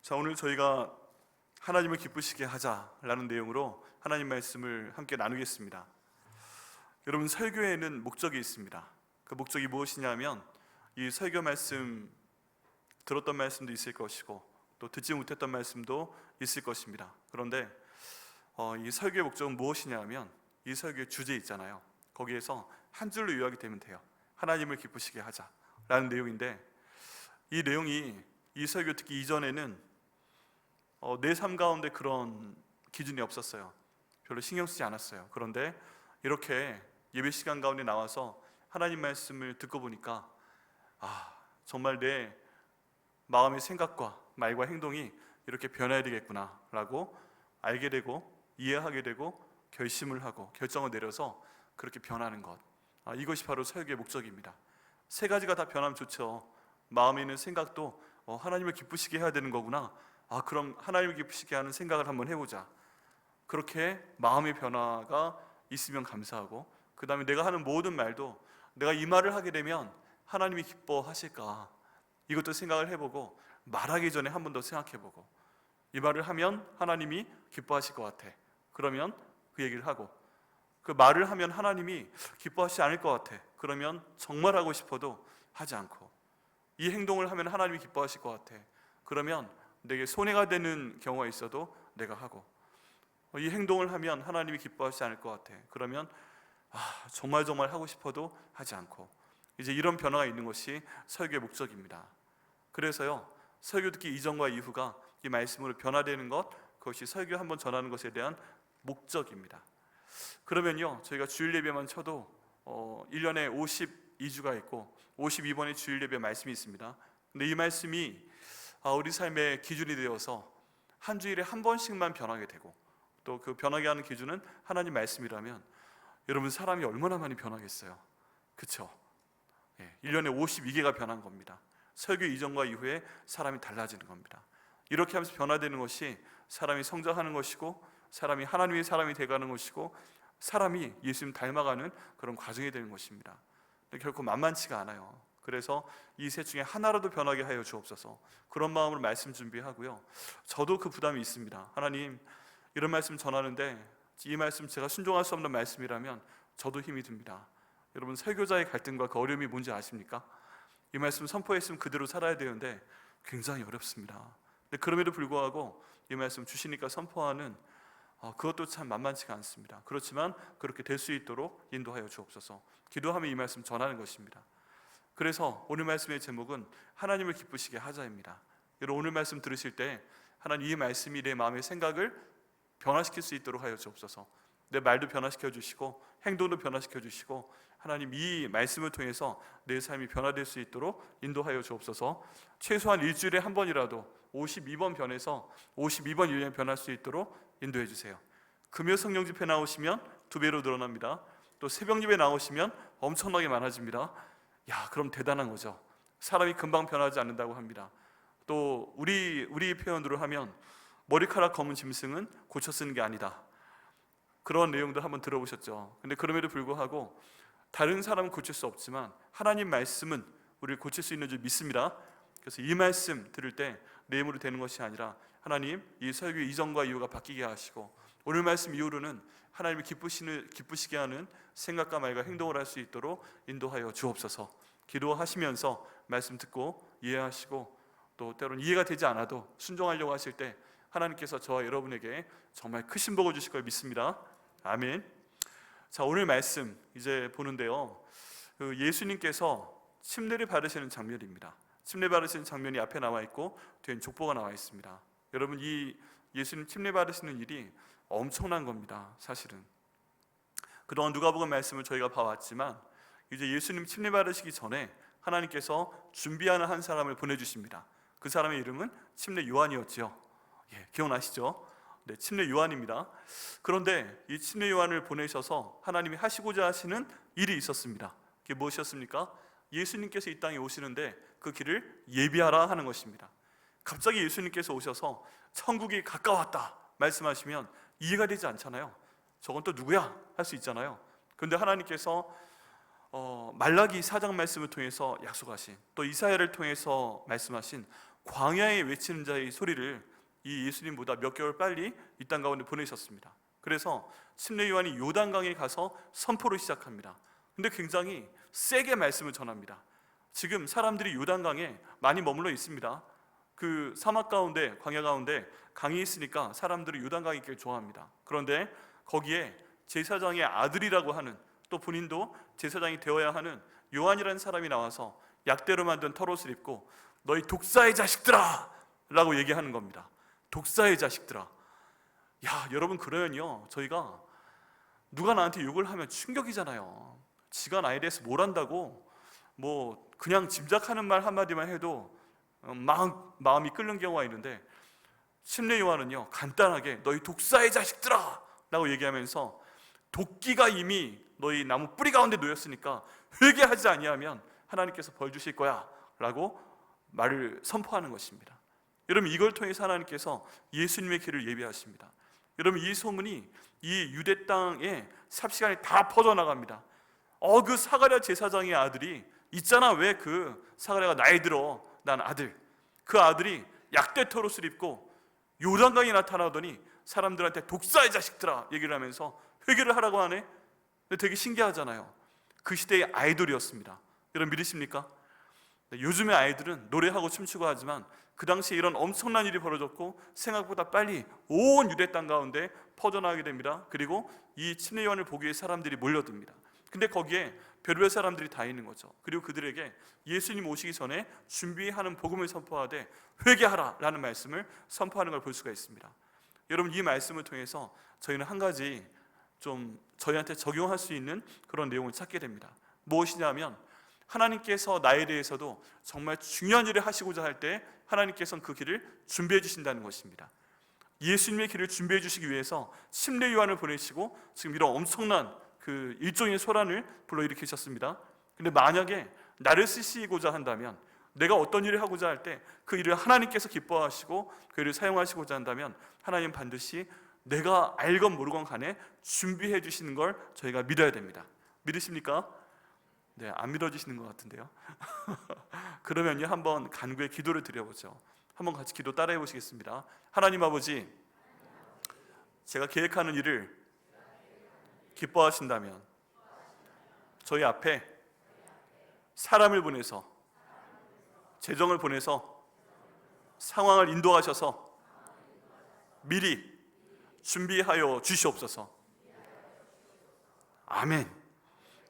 자, 오늘 저희가 하나님을 기쁘시게 하자라는 내용으로 하나님 말씀을 함께 나누겠습니다. 여러분, 설교에는 목적이 있습니다. 그 목적이 무엇이냐면 이 설교 말씀 들었던 말씀도 있을 것이고 또 듣지 못했던 말씀도 있을 것입니다. 그런데 이 설교의 목적은 무엇이냐면 이 설교의 주제 있잖아요. 거기에서 한 줄로 요약이 되면 돼요. 하나님을 기쁘시게 하자라는 내용인데, 이 내용이 이 설교 듣기 이전에는 내 삶 가운데 그런 기준이 없었어요. 별로 신경 쓰지 않았어요. 그런데 이렇게 예배 시간 가운데 나와서 하나님 말씀을 듣고 보니까 정말 내 마음의 생각과 말과 행동이 이렇게 변해야 되겠구나 라고 알게 되고 이해하게 되고 결심을 하고 결정을 내려서 그렇게 변하는 것, 이것이 바로 설교의 목적입니다. 세 가지가 다 변하면 좋죠. 마음에 있는 생각도 하나님을 기쁘시게 해야 되는 거구나. 그럼 하나님을 기쁘시게 하는 생각을 한번 해보자. 그렇게 마음의 변화가 있으면 감사하고, 그 다음에 내가 하는 모든 말도 내가 이 말을 하게 되면 하나님이 기뻐하실까, 이것도 생각을 해보고 말하기 전에 한 번 더 생각해보고, 이 말을 하면 하나님이 기뻐하실 것 같아. 그러면 그 얘기를 하고, 그 말을 하면 하나님이 기뻐하시지 않을 것 같아. 그러면 정말 하고 싶어도 하지 않고, 이 행동을 하면 하나님이 기뻐하실 것 같아. 그러면 내게 손해가 되는 경우가 있어도 내가 하고, 이 행동을 하면 하나님이 기뻐하시지 않을 것 같아. 그러면 정말 하고 싶어도 하지 않고, 이제 이런 변화가 있는 것이 설교의 목적입니다. 그래서요, 설교 듣기 이전과 이후가 이 말씀으로 변화되는 것, 그것이 설교 한번 전하는 것에 대한 목적입니다. 그러면요, 저희가 주일 예배만 쳐도 1년에 52주가 있고 52번의 주일 예배 말씀이 있습니다. 근데 이 말씀이 우리 삶의 기준이 되어서 한 주일에 한 번씩만 변하게 되고, 또 그 변하게 하는 기준은 하나님 말씀이라면 여러분, 사람이 얼마나 많이 변하겠어요? 그렇죠? 1년에 52개가 변한 겁니다. 설교 이전과 이후에 사람이 달라지는 겁니다. 이렇게 하면서 변화되는 것이 사람이 성장하는 것이고, 사람이 하나님의 사람이 되어가는 것이고, 사람이 예수님 닮아가는 그런 과정이 되는 것입니다. 결코 만만치가 않아요. 그래서 이 셋 중에 하나라도 변하게 하여 주옵소서, 그런 마음으로 말씀 준비하고요. 저도 그 부담이 있습니다. 하나님, 이런 말씀 전하는데 이 말씀 제가 순종할 수 없는 말씀이라면 저도 힘이 듭니다. 여러분, 설교자의 갈등과 그 어려움이 뭔지 아십니까? 이 말씀 선포했으면 그대로 살아야 되는데 굉장히 어렵습니다. 근데 그럼에도 불구하고 이 말씀 주시니까 선포하는 그것도 참 만만치가 않습니다. 그렇지만 그렇게 될 수 있도록 인도하여 주옵소서. 기도하며 이 말씀 전하는 것입니다. 그래서 오늘 말씀의 제목은 하나님을 기쁘시게 하자입니다. 여러분, 오늘 말씀 들으실 때 하나님, 이 말씀이 내 마음의 생각을 변화시킬 수 있도록 하여 주옵소서. 내 말도 변화시켜 주시고 행동도 변화시켜 주시고, 하나님, 이 말씀을 통해서 내 삶이 변화될 수 있도록 인도하여 주옵소서. 최소한 일주일에 한 번이라도 52번 변해서 52번 1년에 변할 수 있도록 인도해 주세요. 금요 성령 집회 나오시면 2배로 늘어납니다. 또 새벽 예배 나오시면 엄청나게 많아집니다. 그럼 대단한 거죠. 사람이 금방 변하지 않는다고 합니다. 또 우리 표현으로 하면 머리카락 검은 짐승은 고쳐 쓰는 게 아니다, 그런 내용들 한번 들어보셨죠? 근데 그럼에도 불구하고 다른 사람은 고칠 수 없지만 하나님 말씀은 우리를 고칠 수 있는 줄 믿습니다. 그래서 이 말씀 들을 때 내 힘으로 되는 것이 아니라 하나님, 이 설교 이전과 이후가 바뀌게 하시고, 오늘 말씀 이후로는 하나님을 기쁘시게 하는 생각과 말과 행동을 할 수 있도록 인도하여 주옵소서. 기도하시면서 말씀 듣고 이해하시고, 또 때로는 이해가 되지 않아도 순종하려고 하실 때 하나님께서 저와 여러분에게 정말 크신 복을 주실 걸 믿습니다. 아멘. 자, 오늘 말씀 이제 보는데요, 예수님께서 침례를 받으시는 장면입니다. 침례 받으시는 장면이 앞에 나와 있고 뒤엔 족보가 나와 있습니다. 여러분, 이 예수님 침례 받으시는 일이 엄청난 겁니다. 사실은 그동안 누가복음 말씀을 저희가 봐왔지만, 이제 예수님 침례 받으시기 전에 하나님께서 준비하는 한 사람을 보내주십니다. 그 사람의 이름은 침례 요한이었지요. 기억나시죠? 네, 침례 요한입니다. 그런데 이 침례 요한을 보내셔서 하나님이 하시고자 하시는 일이 있었습니다. 그게 무엇이었습니까? 예수님께서 이 땅에 오시는데 그 길을 예비하라 하는 것입니다. 갑자기 예수님께서 오셔서 천국이 가까웠다 말씀하시면 이해가 되지 않잖아요. 저건 또 누구야? 할 수 있잖아요. 그런데 하나님께서 말라기 4장 말씀을 통해서 약속하신, 또 이사야를 통해서 말씀하신 광야에 외치는 자의 소리를 이 예수님보다 몇 개월 빨리 이 땅 가운데 보내셨습니다. 그래서 침례 요한이 요단강에 가서 선포를 시작합니다. 근데 굉장히 세게 말씀을 전합니다. 지금 사람들이 요단강에 많이 머물러 있습니다. 그 사막 가운데, 광야 가운데 강이 있으니까 사람들이 요단강에 있길 좋아합니다. 그런데 거기에 제사장의 아들이라고 하는, 또 본인도 제사장이 되어야 하는 요한이라는 사람이 나와서 약대로 만든 털옷을 입고 너희 독사의 자식들아! 라고 얘기하는 겁니다. 독사의 자식들아. 야, 여러분, 그러면요, 저희가 누가 나한테 욕을 하면 충격이잖아요. 지가 나에 대해서 뭘 안다고 뭐 그냥 짐작하는 말 한마디만 해도 마음이 끓는 경우가 있는데, 침례 요한은요 간단하게 너희 독사의 자식들아! 라고 얘기하면서 도끼가 이미 너희 나무 뿌리 가운데 놓였으니까 회개하지 아니하면 하나님께서 벌 주실 거야 라고 말을 선포하는 것입니다. 여러분, 이걸 통해서 하나님께서 예수님의 길을 예비하십니다. 여러분, 이 소문이 이 유대 땅에 삽시간에 다 퍼져나갑니다. 그 사가랴 제사장의 아들이 있잖아, 왜 그 사가랴가 나이 들어 난 아들, 그 아들이 약대 털옷을 입고 요단강에 나타나더니 사람들한테 독사의 자식들아 얘기를 하면서 회개를 하라고 하네. 근데 되게 신기하잖아요. 그 시대의 아이돌이었습니다. 여러분, 믿으십니까? 요즘의 아이들은 노래하고 춤추고 하지만 그 당시에 이런 엄청난 일이 벌어졌고 생각보다 빨리 온 유대 땅 가운데 퍼져나가게 됩니다. 그리고 이 침례 요한을 보기 위해 사람들이 몰려듭니다. 근데 거기에 별별 사람들이 다 있는 거죠. 그리고 그들에게 예수님 오시기 전에 준비하는 복음을 선포하되 회개하라 라는 말씀을 선포하는 걸 볼 수가 있습니다. 여러분, 이 말씀을 통해서 저희는 한 가지 좀 저희한테 적용할 수 있는 그런 내용을 찾게 됩니다. 무엇이냐면, 하나님께서 나에 대해서도 정말 중요한 일을 하시고자 할 때 하나님께서는 그 길을 준비해 주신다는 것입니다. 예수님의 길을 준비해 주시기 위해서 침례 요한을 보내시고 지금 이런 엄청난 그 일종의 소란을 불러일으키셨습니다. 근데 만약에 나를 쓰시고자 한다면, 내가 어떤 일을 하고자 할 때 그 일을 하나님께서 기뻐하시고 그 일을 사용하시고자 한다면 하나님 반드시 내가 알건 모르건 간에 준비해 주시는 걸 저희가 믿어야 됩니다. 믿으십니까? 네, 안 믿어지시는 것 같은데요. 그러면요, 한번 간구의 기도를 드려보죠. 한번 같이 기도 따라해 보시겠습니다. 하나님 아버지, 제가 계획하는 일을 기뻐하신다면 저희 앞에 사람을 보내서, 재정을 보내서 상황을 인도하셔서 미리 준비하여 주시옵소서. 아멘.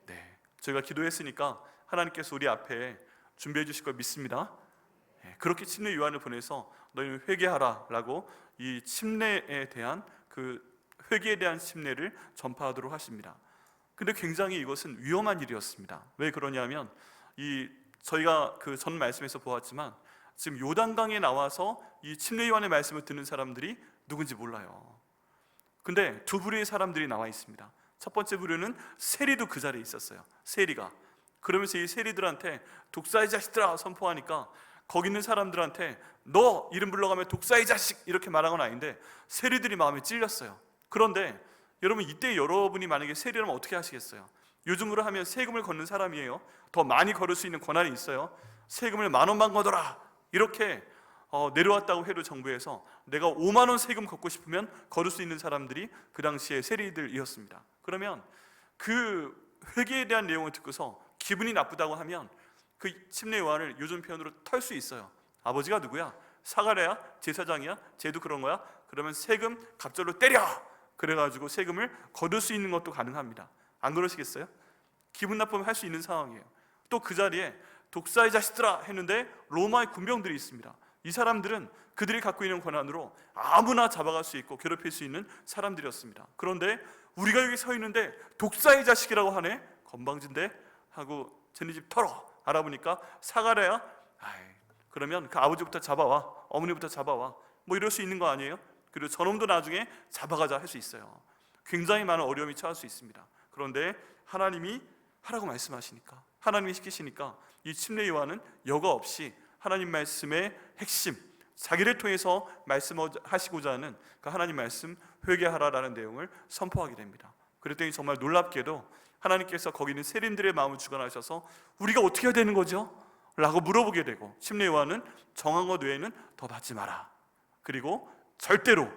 네, 저희가 기도했으니까 하나님께서 우리 앞에 준비해 주실 걸 믿습니다. 그렇게 침례 요한을 보내서 너희는 회개하라 라고 이 침례에 대한 그 회개에 대한 침례를 전파하도록 하십니다. 근데 굉장히 이것은 위험한 일이었습니다. 왜 그러냐면, 저희가 그 전 말씀에서 보았지만 지금 요단강에 나와서 이 침례 요한의 말씀을 듣는 사람들이 누군지 몰라요. 근데 두 부류의 사람들이 나와 있습니다. 첫 번째 부류는 세리도 그 자리에 있었어요. 세리가. 그러면서 이 세리들한테 독사의 자식들아 선포하니까 거기 있는 사람들한테 너 이름 불러가면 독사의 자식 이렇게 말한 건 아닌데 세리들이 마음에 찔렸어요. 그런데 여러분, 이때 여러분이 만약에 세리라면 어떻게 하시겠어요? 요즘으로 하면 세금을 걷는 사람이에요. 더 많이 걸을 수 있는 권한이 있어요. 세금을 10,000원만 걷어라 이렇게 내려왔다고 해도 정부에서 내가 50,000원 세금 걷고 싶으면 걸을 수 있는 사람들이 그 당시에 세리들이었습니다. 그러면 그 회개에 대한 내용을 듣고서 기분이 나쁘다고 하면 그 침례 요한을 요즘 표현으로 털 수 있어요. 아버지가 누구야? 사가랴야? 제사장이야? 쟤도 그런 거야? 그러면 세금 갑절로 때려! 그래가지고 세금을 거둘 수 있는 것도 가능합니다. 안 그러시겠어요? 기분 나쁘면 할 수 있는 상황이에요. 또 그 자리에 독사의 자식들아 했는데 로마의 군병들이 있습니다. 이 사람들은 그들이 갖고 있는 권한으로 아무나 잡아갈 수 있고 괴롭힐 수 있는 사람들이었습니다. 그런데 우리가 여기 서 있는데 독사의 자식이라고 하네? 건방진데? 하고 쟤네 집 털어! 알아보니까 사가랴야? 그러면 그 아버지부터 잡아와, 어머니부터 잡아와, 뭐 이럴 수 있는 거 아니에요? 그리고 저놈도 나중에 잡아가자 할 수 있어요. 굉장히 많은 어려움이 처할 수 있습니다. 그런데 하나님이 하라고 말씀하시니까, 하나님이 시키시니까 이 침례 요한은 여과 없이 하나님 말씀의 핵심, 자기를 통해서 말씀하시고자 하는 그 하나님 말씀 회개하라라는 내용을 선포하게 됩니다. 그랬더니 정말 놀랍게도 하나님께서 거기 있는 세린들의 마음을 주관하셔서 우리가 어떻게 해야 되는 거죠? 라고 물어보게 되고, 침례 요한은 정한 것 외에는 더 받지 마라, 그리고 절대로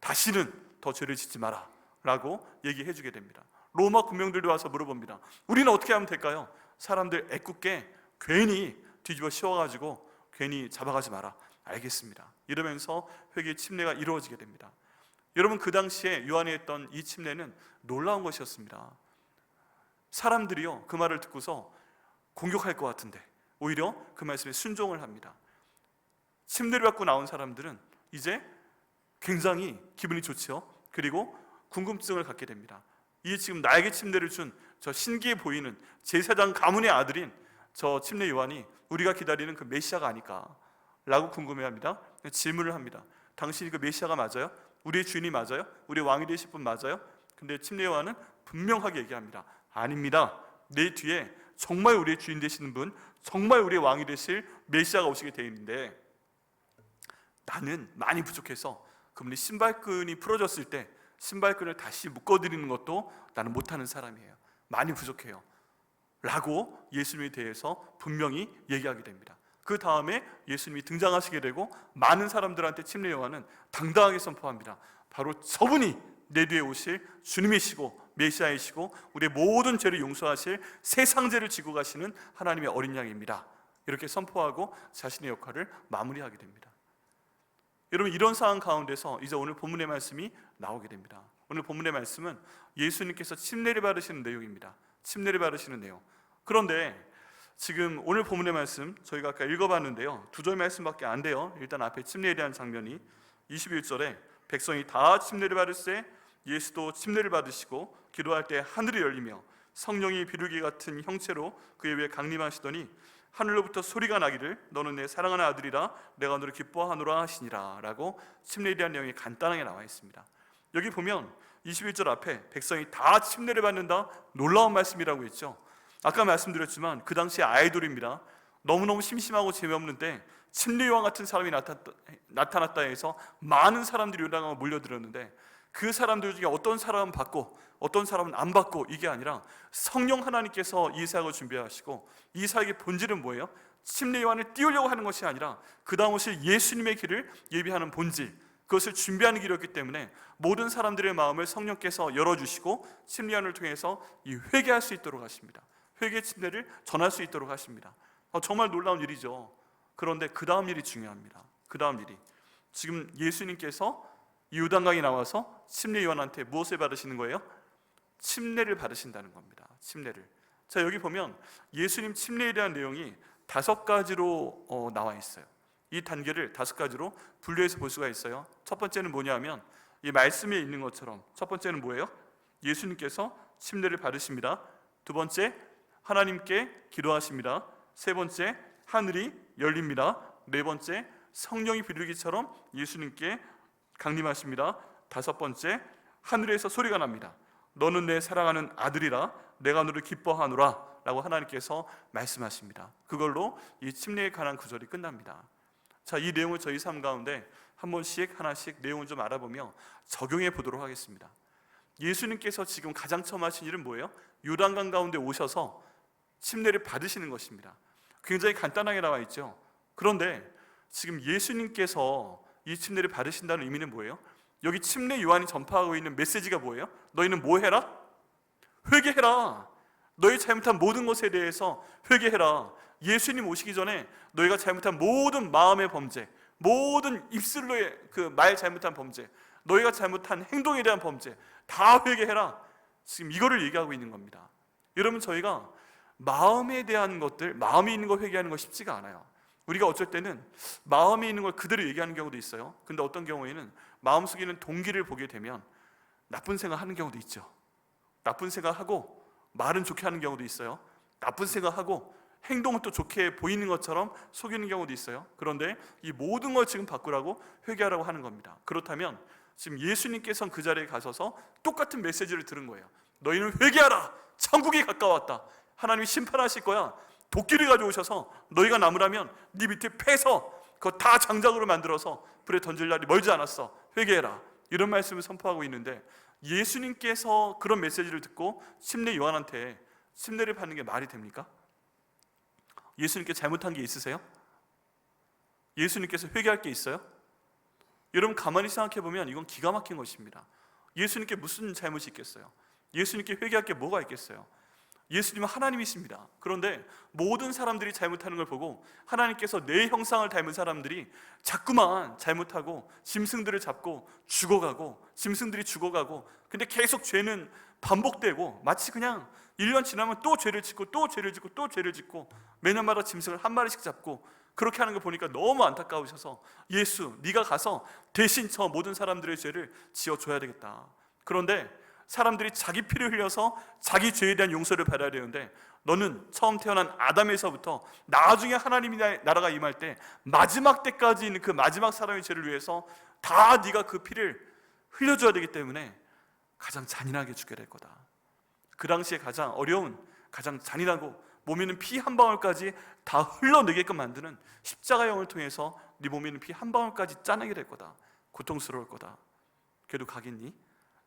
다시는 더 죄를 짓지 마라 라고 얘기해 주게 됩니다. 로마 군병들도 와서 물어봅니다. 우리는 어떻게 하면 될까요? 사람들 애꿎게 괜히 뒤집어 씌워가지고 괜히 잡아가지 마라. 알겠습니다. 이러면서 회개 침례가 이루어지게 됩니다. 여러분, 그 당시에 요한이 했던 이 침례는 놀라운 것이었습니다. 사람들이요, 그 말을 듣고서 공격할 것 같은데 오히려 그 말씀에 순종을 합니다. 침례를 받고 나온 사람들은 이제 굉장히 기분이 좋지요. 그리고 궁금증을 갖게 됩니다. 이 지금 나에게 침례를 준 저 신기해 보이는 제사장 가문의 아들인 저 침례 요한이 우리가 기다리는 그 메시아가 아닐까 라고 궁금해합니다. 질문을 합니다. 당신이 그 메시아가 맞아요? 우리의 주인이 맞아요? 우리의 왕이 되실 분 맞아요? 근데 침례 요한은 분명하게 얘기합니다. 아닙니다. 내 뒤에 정말 우리의 주인 되시는 분, 정말 우리의 왕이 되실 메시아가 오시게 되어 있는데 나는 많이 부족해서 그분이 신발끈이 풀어졌을 때 신발끈을 다시 묶어드리는 것도 나는 못하는 사람이에요. 많이 부족해요 라고 예수님에 대해서 분명히 얘기하게 됩니다. 그 다음에 예수님이 등장하시게 되고 많은 사람들한테 침례 요한은 당당하게 선포합니다. 바로 저분이 내 뒤에 오실 주님이시고 메시아이시고 우리의 모든 죄를 용서하실 세상 죄를 지고 가시는 하나님의 어린 양입니다. 이렇게 선포하고 자신의 역할을 마무리하게 됩니다. 여러분, 이런 상황 가운데서 이제 오늘 본문의 말씀이 나오게 됩니다. 오늘 본문의 말씀은 예수님께서 침례를 받으시는 내용입니다. 침례를 받으시는 내용. 그런데 지금 오늘 본문의 말씀 저희가 아까 읽어봤는데요, 2절 말씀밖에 안 돼요. 일단 앞에 침례에 대한 장면이 21절에 백성이 다 침례를 받을세 예수도 침례를 받으시고 기도할 때 하늘이 열리며 성령이 비둘기 같은 형체로 그의 위에 강림하시더니 하늘로부터 소리가 나기를 너는 내 사랑하는 아들이라 내가 너를 기뻐하노라 하시니라 라고 침례에 대한 내용이 간단하게 나와 있습니다. 여기 보면 21절 앞에 백성이 다 침례를 받는다, 놀라운 말씀이라고 했죠. 아까 말씀드렸지만 그 당시에 아이돌입니다. 너무너무 심심하고 재미없는데 침례 요한 같은 사람이 나타났다 해서 많은 사람들이 요단강을 몰려들었는데 그 사람들 중에 어떤 사람은 받고 어떤 사람은 안 받고, 이게 아니라 성령 하나님께서 이 사역을 준비하시고 이 사역의 본질은 뭐예요? 침례 요한을 띄우려고 하는 것이 아니라 그 다음 오실 예수님의 길을 예비하는 본질, 그것을 준비하는 길이었기 때문에 모든 사람들의 마음을 성령께서 열어주시고 침례 요한을 통해서 이 회개할 수 있도록 하십니다. 회개 침례를 전할 수 있도록 하십니다. 정말 놀라운 일이죠. 그런데 그 다음 일이 중요합니다. 그 다음 일이 지금 예수님께서 이 요단강에 나와서 침례 요한한테 무엇을 받으시는 거예요? 침례를 받으신다는 겁니다. 침례를. 자, 여기 보면 예수님 침례에 대한 내용이 5가지로 나와 있어요. 이 단계를 5가지로 분류해서 볼 수가 있어요. 첫 번째는 뭐냐면 이 말씀에 있는 것처럼 첫 번째는 뭐예요? 예수님께서 침례를 받으십니다. 두 번째, 하나님께 기도하십니다. 세 번째, 하늘이 열립니다. 네 번째, 성령이 비둘기처럼 예수님께 강림하십니다. 다섯 번째, 하늘에서 소리가 납니다. 너는 내 사랑하는 아들이라 내가 너를 기뻐하노라 라고 하나님께서 말씀하십니다. 그걸로 이 침례에 관한 구절이 끝납니다. 자, 이 내용을 저희 삶 가운데 한 번씩 하나씩 내용을 좀 알아보며 적용해 보도록 하겠습니다. 예수님께서 지금 가장 처음 하신 일은 뭐예요? 요단강 가운데 오셔서 침례를 받으시는 것입니다. 굉장히 간단하게 나와 있죠. 그런데 지금 예수님께서 이 침례를 받으신다는 의미는 뭐예요? 여기 침례 요한이 전파하고 있는 메시지가 뭐예요? 너희는 뭐 해라? 회개해라. 너희 잘못한 모든 것에 대해서 회개해라. 예수님 오시기 전에 너희가 잘못한 모든 마음의 범죄, 모든 입술로의 그 말 잘못한 범죄, 너희가 잘못한 행동에 대한 범죄 다 회개해라. 지금 이거를 얘기하고 있는 겁니다. 여러분, 저희가 마음에 대한 것들, 마음에 있는 거 회개하는 거 쉽지가 않아요. 우리가 어쩔 때는 마음에 있는 걸 그대로 얘기하는 경우도 있어요. 근데 어떤 경우에는 마음속에 있는 동기를 보게 되면 나쁜 생각하는 경우도 있죠. 나쁜 생각하고 말은 좋게 하는 경우도 있어요. 나쁜 생각하고 행동은 또 좋게 보이는 것처럼 속이는 경우도 있어요. 그런데 이 모든 걸 지금 바꾸라고 회개하라고 하는 겁니다. 그렇다면 지금 예수님께서는 그 자리에 가셔서 똑같은 메시지를 들은 거예요. 너희는 회개하라. 천국이 가까웠다. 하나님이 심판하실 거야. 도끼를 가져오셔서 너희가 남으라면 네 밑에 패서 그거 다 장작으로 만들어서 불에 던질 날이 멀지 않았어. 회개해라. 이런 말씀을 선포하고 있는데 예수님께서 그런 메시지를 듣고 침례 요한한테 침례를 받는 게 말이 됩니까? 예수님께 잘못한 게 있으세요? 예수님께서 회개할 게 있어요? 여러분 가만히 생각해 보면 이건 기가 막힌 것입니다. 예수님께 무슨 잘못이 있겠어요? 예수님께 회개할 게 뭐가 있겠어요? 예수님은 하나님이십니다. 그런데 모든 사람들이 잘못하는 걸 보고 하나님께서 내 형상을 닮은 사람들이 자꾸만 잘못하고 짐승들을 잡고 죽어가고 짐승들이 죽어가고, 근데 계속 죄는 반복되고 마치 그냥 1년 지나면 또 죄를 짓고 또 죄를 짓고 또 죄를 짓고 매년마다 짐승을 한 마리씩 잡고 그렇게 하는 거 보니까 너무 안타까우셔서 예수, 네가 가서 대신 저 모든 사람들의 죄를 지어줘야 되겠다. 그런데 사람들이 자기 피를 흘려서 자기 죄에 대한 용서를 받아야 되는데 너는 처음 태어난 아담에서부터 나중에 하나님의 나라가 임할 때 마지막 때까지 있는 그 마지막 사람의 죄를 위해서 다 네가 그 피를 흘려줘야 되기 때문에 가장 잔인하게 죽게 될 거다. 그 당시에 가장 어려운, 가장 잔인하고 몸에 있는 피 한 방울까지 다 흘러내게끔 만드는 십자가형을 통해서 네 몸에 있는 피 한 방울까지 짜내게 될 거다. 고통스러울 거다. 그래도 가겠니?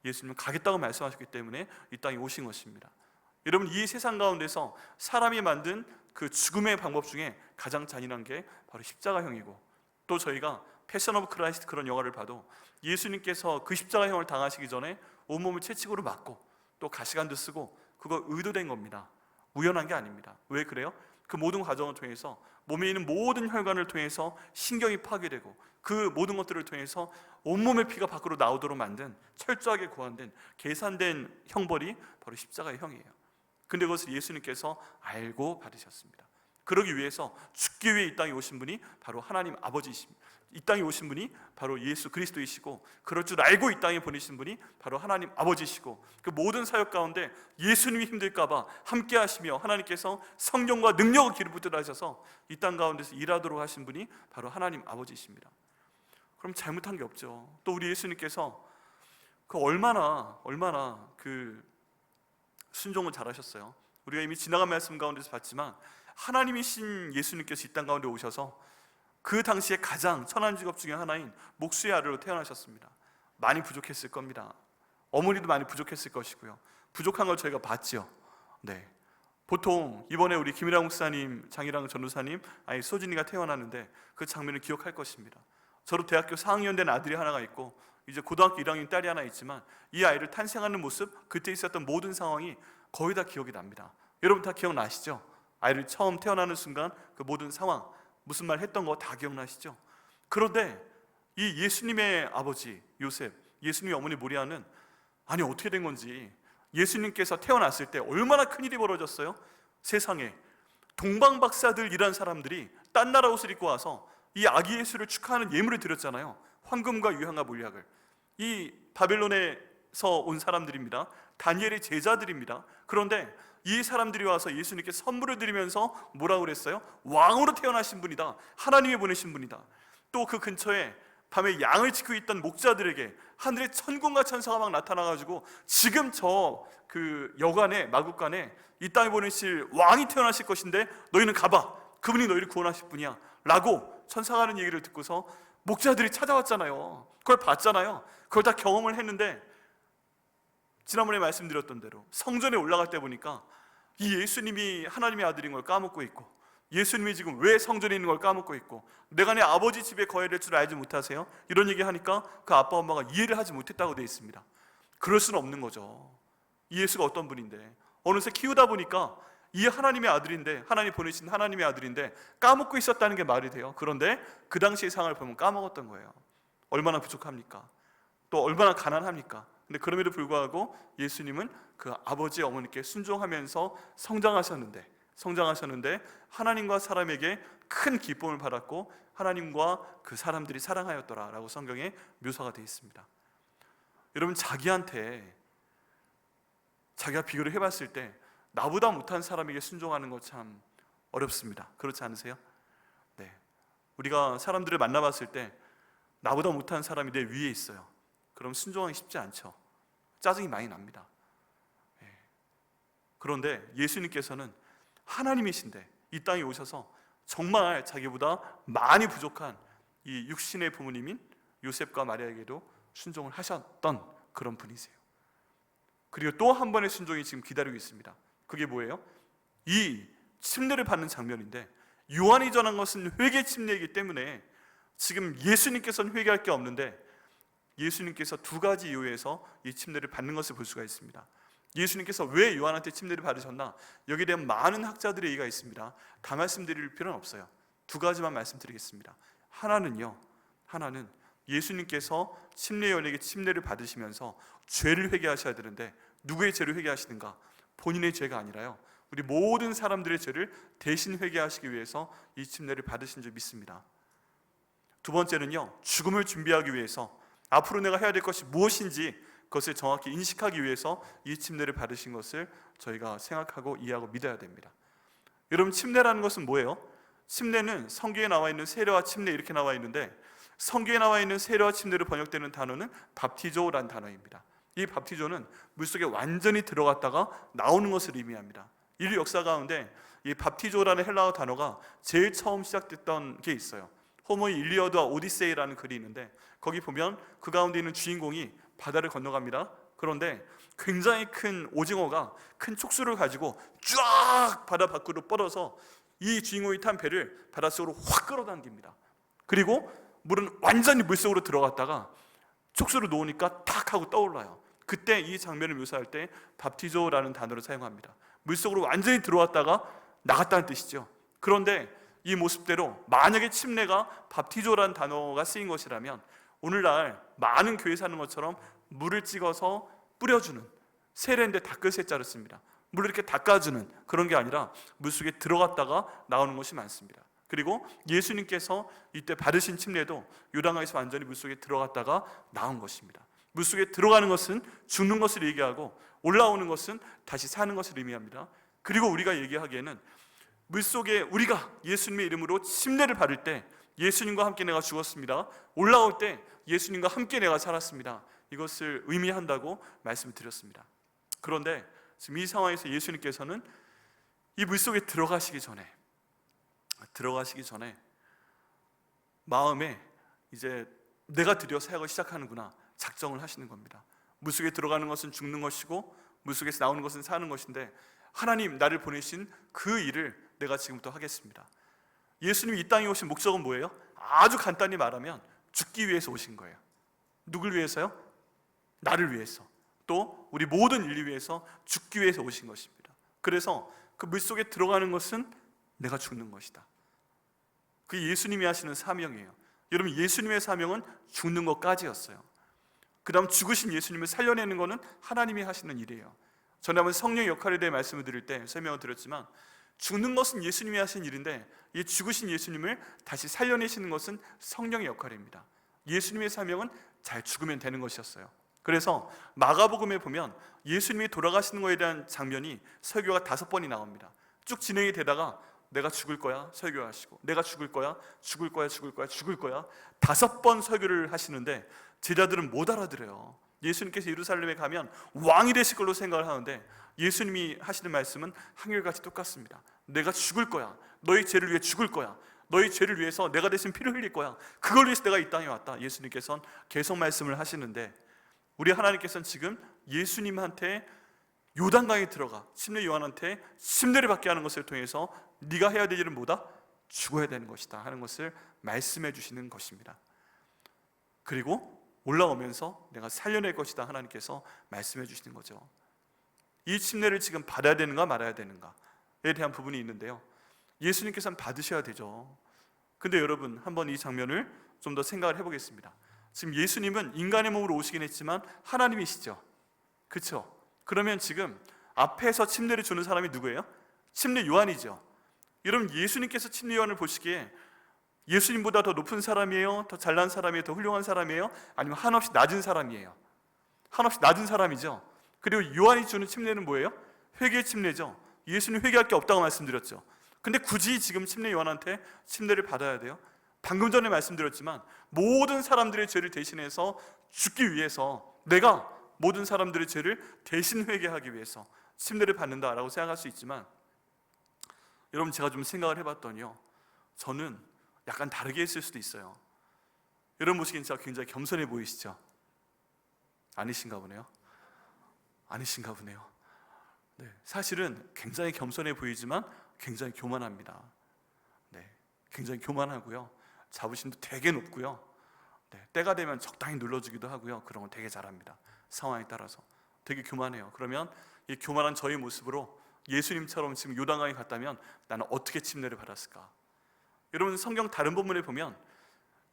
예수님은 가겠다고 말씀하셨기 때문에 이 땅에 오신 것입니다. 여러분, 이 세상 가운데서 사람이 만든 그 죽음의 방법 중에 가장 잔인한 게 바로 십자가형이고, 또 저희가 패션 오브 크라이스트 그런 영화를 봐도 예수님께서 그 십자가형을 당하시기 전에 온몸을 채찍으로 맞고 또 가시관도 쓰고, 그거 의도된 겁니다. 우연한 게 아닙니다. 왜 그래요? 그 모든 과정을 통해서 몸에 있는 모든 혈관을 통해서 신경이 파괴되고 그 모든 것들을 통해서 온몸의 피가 밖으로 나오도록 만든 철저하게 고안된 계산된 형벌이 바로 십자가의 형이에요. 근데 그것을 예수님께서 알고 받으셨습니다. 그러기 위해서 죽기 위해 이 땅에 오신 분이 바로 하나님 아버지이십니다. 이 땅에 오신 분이 바로 예수 그리스도이시고, 그럴 줄 알고 이 땅에 보내신 분이 바로 하나님 아버지시고, 그 모든 사역 가운데 예수님이 힘들까 봐 함께 하시며 하나님께서 성령과 능력을 기름부터 하셔서 이 땅 가운데서 일하도록 하신 분이 바로 하나님 아버지이십니다. 그럼 잘못한 게 없죠. 또 우리 예수님께서 그 얼마나 그 순종을 잘하셨어요. 우리가 이미 지나간 말씀 가운데서 봤지만 하나님이신 예수님께서 이 땅 가운데 오셔서 그 당시에 가장 천한 직업 중에 하나인 목수의 아들로 태어나셨습니다. 많이 부족했을 겁니다. 어머니도 많이 부족했을 것이고요. 부족한 걸 저희가 봤죠. 네. 보통 이번에 우리 김일랑 목사님, 장일랑 전도사님 아이 소진이가 태어났는데 그 장면을 기억할 것입니다. 저도 대학교 4학년 된 아들이 하나가 있고 이제 고등학교 1학년 딸이 하나 있지만 이 아이를 탄생하는 모습, 그때 있었던 모든 상황이 거의 다 기억이 납니다. 여러분 다 기억나시죠? 아이를 처음 태어나는 순간 그 모든 상황, 무슨 말 했던 거 다 기억나시죠? 그런데 이 예수님의 아버지 요셉, 예수님의 어머니 모리아는 아니 어떻게 된 건지, 예수님께서 태어났을 때 얼마나 큰일이 벌어졌어요? 세상에 동방박사들이란 사람들이 딴 나라 옷을 입고 와서 이 아기 예수를 축하하는 예물을 드렸잖아요. 황금과 유향과 몰약을. 이 바벨론에서 온 사람들입니다. 다니엘의 제자들입니다. 그런데 이 사람들이 와서 예수님께 선물을 드리면서 뭐라고 그랬어요? 왕으로 태어나신 분이다, 하나님이 보내신 분이다. 또 그 근처에 밤에 양을 지키고 있던 목자들에게 하늘의 천군과 천사가 막 나타나가지고 지금 저 그 여관에 마국간에 이 땅에 보내실 왕이 태어나실 것인데 너희는 가봐, 그분이 너희를 구원하실 분이야 라고 천사가 하는 얘기를 듣고서 목자들이 찾아왔잖아요. 그걸 봤잖아요. 그걸 다 경험을 했는데 지난번에 말씀드렸던 대로 성전에 올라갈 때 보니까 이 예수님이 하나님의 아들인 걸 까먹고 있고, 예수님이 지금 왜 성전에 있는 걸 까먹고 있고, 내가 내 아버지 집에 거해야 될 줄 알지 못하세요? 이런 얘기 하니까 그 아빠 엄마가 이해를 하지 못했다고 되어 있습니다. 그럴 수는 없는 거죠. 이 예수가 어떤 분인데 어느새 키우다 보니까 이 하나님의 아들인데, 하나님 보내신 하나님의 아들인데 까먹고 있었다는 게 말이 돼요? 그런데 그 당시의 상황을 보면 까먹었던 거예요. 얼마나 부족합니까? 또 얼마나 가난합니까? 근데 그럼에도 불구하고 예수님은 그 아버지 어머니께 순종하면서 성장하셨는데 하나님과 사람에게 큰 기쁨을 받았고 하나님과 그 사람들이 사랑하였더라라고 성경에 묘사가 되어 있습니다. 여러분, 자기가 비교를 해봤을 때 나보다 못한 사람에게 순종하는 거 참 어렵습니다. 그렇지 않으세요? 네. 우리가 사람들을 만나봤을 때 나보다 못한 사람이 내 위에 있어요. 그럼 순종하기 쉽지 않죠. 짜증이 많이 납니다. 네. 그런데 예수님께서는 하나님이신데 이 땅에 오셔서 정말 자기보다 많이 부족한 이 육신의 부모님인 요셉과 마리아에게도 순종을 하셨던 그런 분이세요. 그리고 또 한 번의 순종이 지금 기다리고 있습니다. 그게 뭐예요? 이 침례를 받는 장면인데 요한이 전한 것은 회개 침례이기 때문에 지금 예수님께서는 회개할 게 없는데 예수님께서 두 가지 이유에서 이 침례를 받는 것을 볼 수가 있습니다. 예수님께서 왜 요한한테 침례를 받으셨나? 여기에 대한 많은 학자들의 얘기가 있습니다. 다 말씀드릴 필요는 없어요. 두 가지만 말씀드리겠습니다. 하나는 예수님께서 침례 요한에게 침례를 받으시면서 죄를 회개하셔야 되는데 누구의 죄를 회개하시는가? 본인의 죄가 아니라요, 우리 모든 사람들의 죄를 대신 회개하시기 위해서 이 침례를 받으신 줄 믿습니다. 두 번째는요, 죽음을 준비하기 위해서 앞으로 내가 해야 될 것이 무엇인지 그것을 정확히 인식하기 위해서 이 침례를 받으신 것을 저희가 생각하고 이해하고 믿어야 됩니다. 여러분, 침례라는 것은 뭐예요? 침례는 성경에 나와 있는 세례와 침례 이렇게 나와 있는데, 성경에 나와 있는 세례와 침례로 번역되는 단어는 밥티조라는 단어입니다. 이 밥티조는 물속에 완전히 들어갔다가 나오는 것을 의미합니다. 인류 역사 가운데 이 밥티조라는 헬라어 단어가 제일 처음 시작됐던 게 있어요. 호모의 일리어드와 오디세이라는 글이 있는데 거기 보면 그 가운데 있는 주인공이 바다를 건너갑니다. 그런데 굉장히 큰 오징어가 큰 촉수를 가지고 쫙 바다 밖으로 뻗어서 이 주인공이 탄 배를 바닷속으로 확 끌어당깁니다. 그리고 물은 완전히 물속으로 들어갔다가 촉수를 놓으니까 탁 하고 떠올라요. 그때 이 장면을 묘사할 때 밥티조라는 단어를 사용합니다. 물속으로 완전히 들어왔다가 나갔다는 뜻이죠. 그런데 이 모습대로 만약에 침례가 밥티조라는 단어가 쓰인 것이라면 오늘날 많은 교회에서 하는 것처럼 물을 찍어서 뿌려주는, 세례인데 닦을 세자를 씁니다. 물을 이렇게 닦아주는 그런 게 아니라 물속에 들어갔다가 나오는 것이 많습니다. 그리고 예수님께서 이때 받으신 침례도 요단강에서 완전히 물속에 들어갔다가 나온 것입니다. 물속에 들어가는 것은 죽는 것을 얘기하고 올라오는 것은 다시 사는 것을 의미합니다. 그리고 우리가 얘기하기에는 물속에 우리가 예수님의 이름으로 침례를 받을 때 예수님과 함께 내가 죽었습니다. 올라올 때 예수님과 함께 내가 살았습니다. 이것을 의미한다고 말씀을 드렸습니다. 그런데 지금 이 상황에서 예수님께서는 이 물속에 들어가시기 전에 마음에 이제 내가 드디어 사역을 시작하는구나 작정을 하시는 겁니다. 물속에 들어가는 것은 죽는 것이고 물속에서 나오는 것은 사는 것인데 하나님 나를 보내신 그 일을 내가 지금부터 하겠습니다. 예수님이 이 땅에 오신 목적은 뭐예요? 아주 간단히 말하면 죽기 위해서 오신 거예요. 누굴 위해서요? 나를 위해서, 또 우리 모든 인류 위해서 죽기 위해서 오신 것입니다. 그래서 그 물속에 들어가는 것은 내가 죽는 것이다. 그게 예수님이 하시는 사명이에요. 여러분, 예수님의 사명은 죽는 것까지였어요. 그 다음 죽으신 예수님을 살려내는 것은 하나님이 하시는 일이에요. 전에 한번 성령의 역할에 대해 말씀을 드릴 때 설명을 드렸지만 죽는 것은 예수님이 하신 일인데 이 죽으신 예수님을 다시 살려내시는 것은 성령의 역할입니다. 예수님의 사명은 잘 죽으면 되는 것이었어요. 그래서 마가복음에 보면 예수님이 돌아가시는 것에 대한 장면이 설교가 5번이 나옵니다. 쭉 진행이 되다가 내가 죽을 거야 설교하시고, 내가 죽을 거야, 죽을 거야, 죽을 거야, 죽을 거야 5번 설교를 하시는데 제자들은 못 알아들어요. 예수님께서 예루살렘에 가면 왕이 되실 걸로 생각을 하는데 예수님이 하시는 말씀은 한결같이 똑같습니다. 내가 죽을 거야, 너희 죄를 위해 죽을 거야, 너희 죄를 위해서 내가 대신 피를 흘릴 거야, 그걸 위해서 내가 이 땅에 왔다. 예수님께서는 계속 말씀을 하시는데 우리 하나님께서는 지금 예수님한테 요단강에 들어가 침례 요한한테 침례를 받게 하는 것을 통해서 네가 해야 될 일은 뭐다? 죽어야 되는 것이다 하는 것을 말씀해 주시는 것입니다. 그리고 올라오면서 내가 살려낼 것이다 하나님께서 말씀해 주시는 거죠. 이 침례를 지금 받아야 되는가 말아야 되는가에 대한 부분이 있는데요, 예수님께서는 받으셔야 되죠. 근데 여러분, 한번 이 장면을 좀 더 생각을 해보겠습니다. 지금 예수님은 인간의 몸으로 오시긴 했지만 하나님이시죠. 그렇죠? 그러면 지금 앞에서 침례를 주는 사람이 누구예요? 침례 요한이죠. 여러분, 예수님께서 침례 요한을 보시기에 예수님보다 더 높은 사람이에요? 더 잘난 사람이에요? 더 훌륭한 사람이에요? 아니면 한없이 낮은 사람이에요? 한없이 낮은 사람이죠. 그리고 요한이 주는 침례는 뭐예요? 회개의 침례죠. 예수님 회개할 게 없다고 말씀드렸죠. 근데 굳이 지금 침례 요한한테 침례를 받아야 돼요? 방금 전에 말씀드렸지만 모든 사람들의 죄를 대신해서 죽기 위해서, 내가 모든 사람들의 죄를 대신 회개하기 위해서 침례를 받는다라고 생각할 수 있지만 여러분, 제가 좀 생각을 해봤더니요, 저는 약간 다르게 했을 수도 있어요. 여러분 보시기엔 제가 굉장히 겸손해 보이시죠? 아니신가 보네요. 아니신가 보네요. 네, 사실은 굉장히 겸손해 보이지만 굉장히 교만합니다. 네, 굉장히 교만하고요, 자부심도 되게 높고요, 때가 되면 적당히 눌러주기도 하고요, 그런 건 되게 잘합니다. 상황에 따라서 되게 교만해요. 그러면 이 교만한 저의 모습으로 예수님처럼 지금 요단강에 갔다면 나는 어떻게 침례를 받았을까? 여러분, 성경 다른 본문에 보면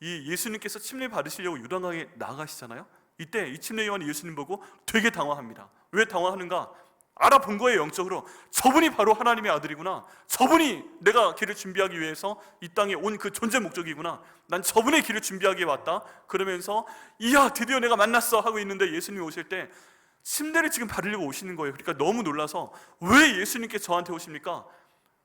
이 예수님께서 침례 받으시려고 요단강에 나가시잖아요. 이때 이 침례 요한이 예수님 보고 되게 당황합니다. 왜 당황하는가? 알아본 거예요. 영적으로 저분이 바로 하나님의 아들이구나, 저분이 내가 길을 준비하기 위해서 이 땅에 온 그 존재 목적이구나, 난 저분의 길을 준비하기 위해 왔다. 그러면서 이야 드디어 내가 만났어 하고 있는데 예수님이 오실 때 침례를 지금 받으려고 오시는 거예요. 그러니까 너무 놀라서 왜 예수님께 저한테 오십니까?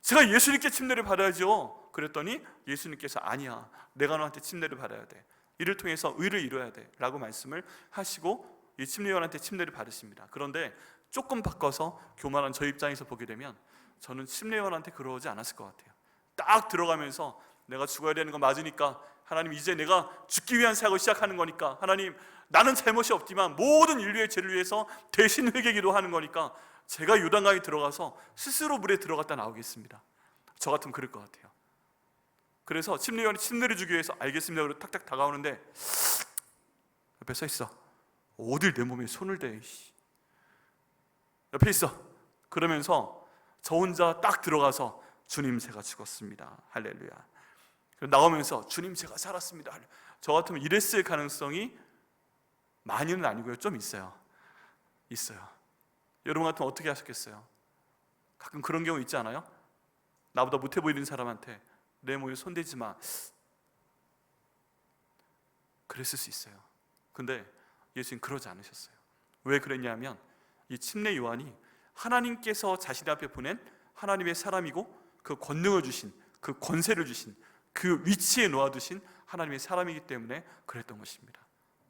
제가 예수님께 침례를 받아야죠. 그랬더니 예수님께서 아니야, 내가 너한테 침례를 받아야 돼, 이를 통해서 의를 이뤄야 돼 라고 말씀을 하시고 이 침례 요한한테 침례를 받으십니다. 그런데 조금 바꿔서 교만한 저 입장에서 보게 되면 저는 침례 요한한테 그러지 않았을 것 같아요. 딱 들어가면서 내가 죽어야 되는 거 맞으니까 하나님, 이제 내가 죽기 위한 사역을 시작하는 거니까 하나님, 나는 잘못이 없지만 모든 인류의 죄를 위해서 대신 회개기도 하는 거니까 제가 요단강에 들어가서 스스로 물에 들어갔다 나오겠습니다. 저 같으면 그럴 것 같아요. 그래서 침례 요한이 침례를 주기 위해서 알겠습니다 그리고 탁탁 다가오는데 옆에 서 있어. 어딜 내 몸에 손을 대, 옆에 있어. 그러면서 저 혼자 딱 들어가서 주님 제가 죽었습니다, 할렐루야. 나오면서 주님 제가 살았습니다. 저 같으면 이랬을 가능성이 많이는 아니고요, 좀 있어요. 여러분 같으면 어떻게 하셨겠어요? 가끔 그런 경우 있지 않아요? 나보다 못해 보이는 사람한테 내 몸에 손대지 마, 그랬을 수 있어요. 근데 예수님 그러지 않으셨어요. 왜 그랬냐면 이 침례 요한이 하나님께서 자신 앞에 보낸 하나님의 사람이고 그 권능을 주신, 그 권세를 주신, 그 위치에 놓아두신 하나님의 사람이기 때문에 그랬던 것입니다.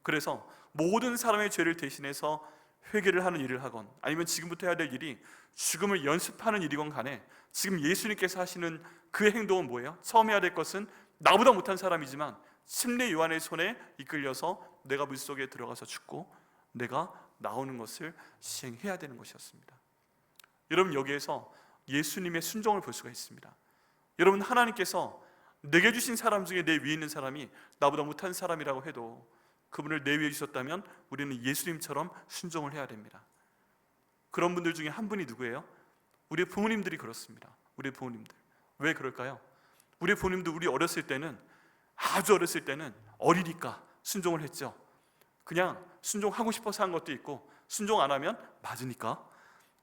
그래서 모든 사람의 죄를 대신해서 회개를 하는 일을 하건 아니면 지금부터 해야 될 일이 죽음을 연습하는 일이건 간에 지금 예수님께서 하시는 그 행동은 뭐예요? 처음 해야 될 것은 나보다 못한 사람이지만 침례 요한의 손에 이끌려서 내가 물속에 들어가서 죽고 내가 나오는 것을 시행해야 되는 것이었습니다. 여러분, 여기에서 예수님의 순종을 볼 수가 있습니다. 여러분, 하나님께서 내게 주신 사람 중에 내 위에 있는 사람이 나보다 못한 사람이라고 해도 그분을 내 위에 주셨다면 우리는 예수님처럼 순종을 해야 됩니다. 그런 분들 중에 한 분이 누구예요? 우리 부모님들이 그렇습니다. 우리 부모님들. 왜 그럴까요? 우리 부모님도 우리 어렸을 때는, 아주 어렸을 때는 어리니까 순종을 했죠. 그냥 순종하고 싶어서 한 것도 있고 순종 안 하면 맞으니까,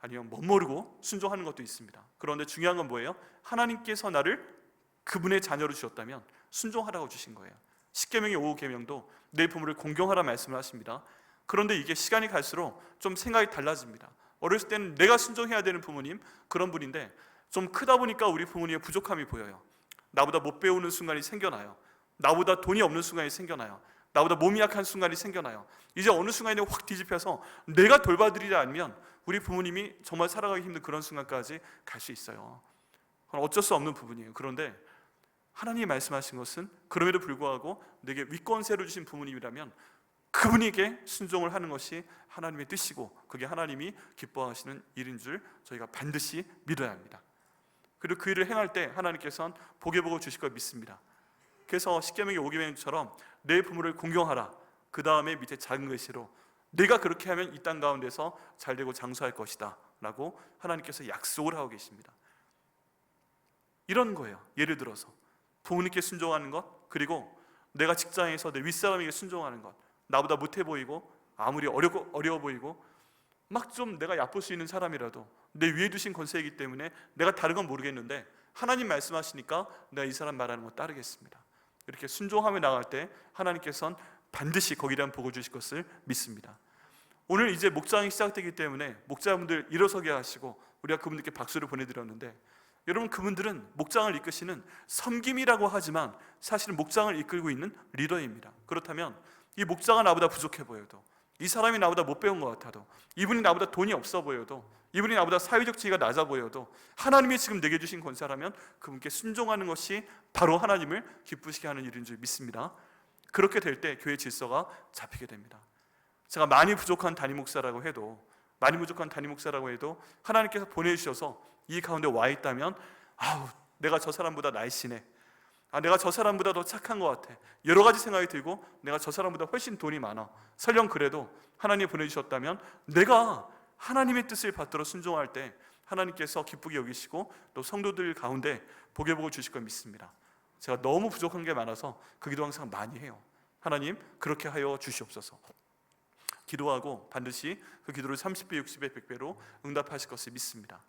아니면 멋모르고 순종하는 것도 있습니다. 그런데 중요한 건 뭐예요? 하나님께서 나를 그분의 자녀로 주셨다면 순종하라고 주신 거예요. 십계명의 5계명도 내 부모를 공경하라 말씀을 하십니다. 그런데 이게 시간이 갈수록 좀 생각이 달라집니다. 어렸을 때는 내가 순종해야 되는 부모님, 그런 분인데 좀 크다 보니까 우리 부모님의 부족함이 보여요. 나보다 못 배우는 순간이 생겨나요. 나보다 돈이 없는 순간이 생겨나요. 나보다 몸이 약한 순간이 생겨나요. 이제 어느 순간에 확 뒤집혀서 내가 돌봐드리지 않으면 우리 부모님이 정말 살아가기 힘든 그런 순간까지 갈 수 있어요. 그건 어쩔 수 없는 부분이에요. 그런데 하나님이 말씀하신 것은 그럼에도 불구하고 내게 위권세를 주신 부모님이라면 그분에게 순종을 하는 것이 하나님의 뜻이고 그게 하나님이 기뻐하시는 일인 줄 저희가 반드시 믿어야 합니다. 그리고 그 일을 행할 때 하나님께서는 복의 복을 주실 걸 믿습니다. 그래서 십계명의 5계명처럼 내 부모를 공경하라, 그 다음에 밑에 작은 글씨로 내가 그렇게 하면 이 땅 가운데서 잘되고 장수할 것이다 라고 하나님께서 약속을 하고 계십니다. 이런 거예요. 예를 들어서 부모님께 순종하는 것, 그리고 내가 직장에서 내 윗사람에게 순종하는 것. 나보다 못해 보이고 아무리 어려워 보이고 막 좀 내가 얕볼 수 있는 사람이라도 내 위에 두신 권세이기 때문에 내가 다른 건 모르겠는데 하나님 말씀하시니까 내가 이 사람 말하는 거 따르겠습니다. 이렇게 순종하며 나갈 때 하나님께서는 반드시 거기에 대한 복을 주실 것을 믿습니다. 오늘 이제 목장이 시작되기 때문에 목자분들 일어서게 하시고 우리가 그분들께 박수를 보내드렸는데, 여러분, 그분들은 목장을 이끄시는 섬김이라고 하지만 사실은 목장을 이끌고 있는 리더입니다. 그렇다면 이 목자가 나보다 부족해 보여도, 이 사람이 나보다 못 배운 것 같아도, 이분이 나보다 돈이 없어 보여도, 이분이 나보다 사회적 지위가 낮아 보여도 하나님이 지금 내게 주신 권세라면 그분께 순종하는 것이 바로 하나님을 기쁘시게 하는 일인 줄 믿습니다. 그렇게 될 때 교회 질서가 잡히게 됩니다. 제가 많이 부족한 담임 목사라고 해도 하나님께서 보내주셔서 이 가운데 와 있다면 아우, 내가 저 사람보다 날씬해, 내가 저 사람보다 더 착한 것 같아, 여러 가지 생각이 들고 내가 저 사람보다 훨씬 돈이 많아. 설령 그래도 하나님이 보내주셨다면 내가 하나님의 뜻을 받들어 순종할 때 하나님께서 기쁘게 여기시고 또 성도들 가운데 복의 복을 주실 걸 믿습니다. 제가 너무 부족한 게 많아서 그 기도 항상 많이 해요. 하나님 그렇게 하여 주시옵소서. 기도하고 반드시 그 기도를 30배, 60배, 100배로 응답하실 것을 믿습니다.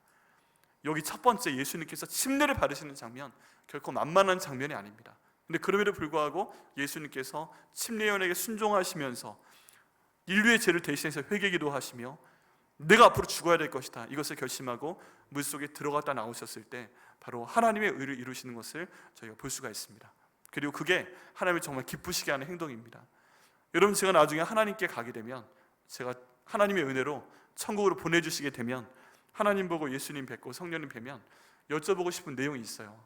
여기 첫 번째, 예수님께서 침례를 받으시는 장면, 결코 만만한 장면이 아닙니다. 근데 그럼에도 불구하고 예수님께서 침례요한에게 순종하시면서 인류의 죄를 대신해서 회개기도 하시며 내가 앞으로 죽어야 될 것이다, 이것을 결심하고 물속에 들어갔다 나오셨을 때 바로 하나님의 의를 이루시는 것을 저희가 볼 수가 있습니다. 그리고 그게 하나님을 정말 기쁘시게 하는 행동입니다. 여러분, 제가 나중에 하나님께 가게 되면, 제가 하나님의 은혜로 천국으로 보내주시게 되면, 하나님 보고 예수님 뵙고 성령님 뵈면 여쭤보고 싶은 내용이 있어요.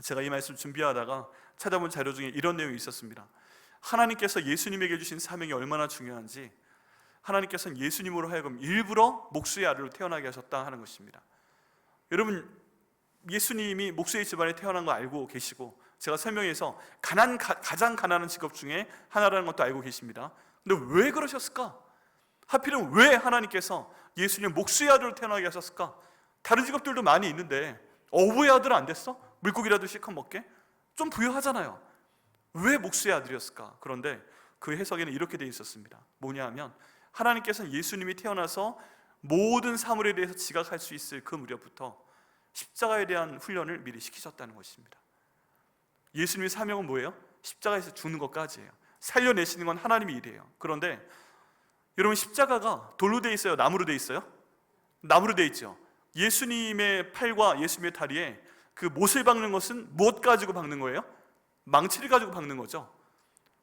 제가 이 말씀 준비하다가 찾아본 자료 중에 이런 내용이 있었습니다. 하나님께서 예수님에게 주신 사명이 얼마나 중요한지, 하나님께서는 예수님으로 하여금 일부러 목수의 아들로 태어나게 하셨다 하는 것입니다. 여러분, 예수님이 목수의 집안에 태어난 거 알고 계시고, 제가 설명해서 가장 가난한 직업 중에 하나라는 것도 알고 계십니다. 근데 왜 그러셨을까? 하필은 왜 하나님께서 예수님 목수의 아들로 태어나게 하셨을까? 다른 직업들도 많이 있는데 어부의 아들은 안 됐어? 물고기라도 실컷 먹게? 좀 부유하잖아요. 왜 목수의 아들이었을까? 그런데 그 해석에는 이렇게 되어 있었습니다. 뭐냐 하면, 하나님께서는 예수님이 태어나서 모든 사물에 대해서 지각할 수 있을 그 무렵부터 십자가에 대한 훈련을 미리 시키셨다는 것입니다. 예수님의 사명은 뭐예요? 십자가에서 죽는 것까지예요. 살려내시는 건 하나님의 일이에요. 그런데 여러분, 십자가가 돌로 돼 있어요? 나무로 돼 있어요? 나무로 돼 있죠. 예수님의 팔과 예수님의 다리에 그 못을 박는 것은 무엇 가지고 박는 거예요? 망치를 가지고 박는 거죠.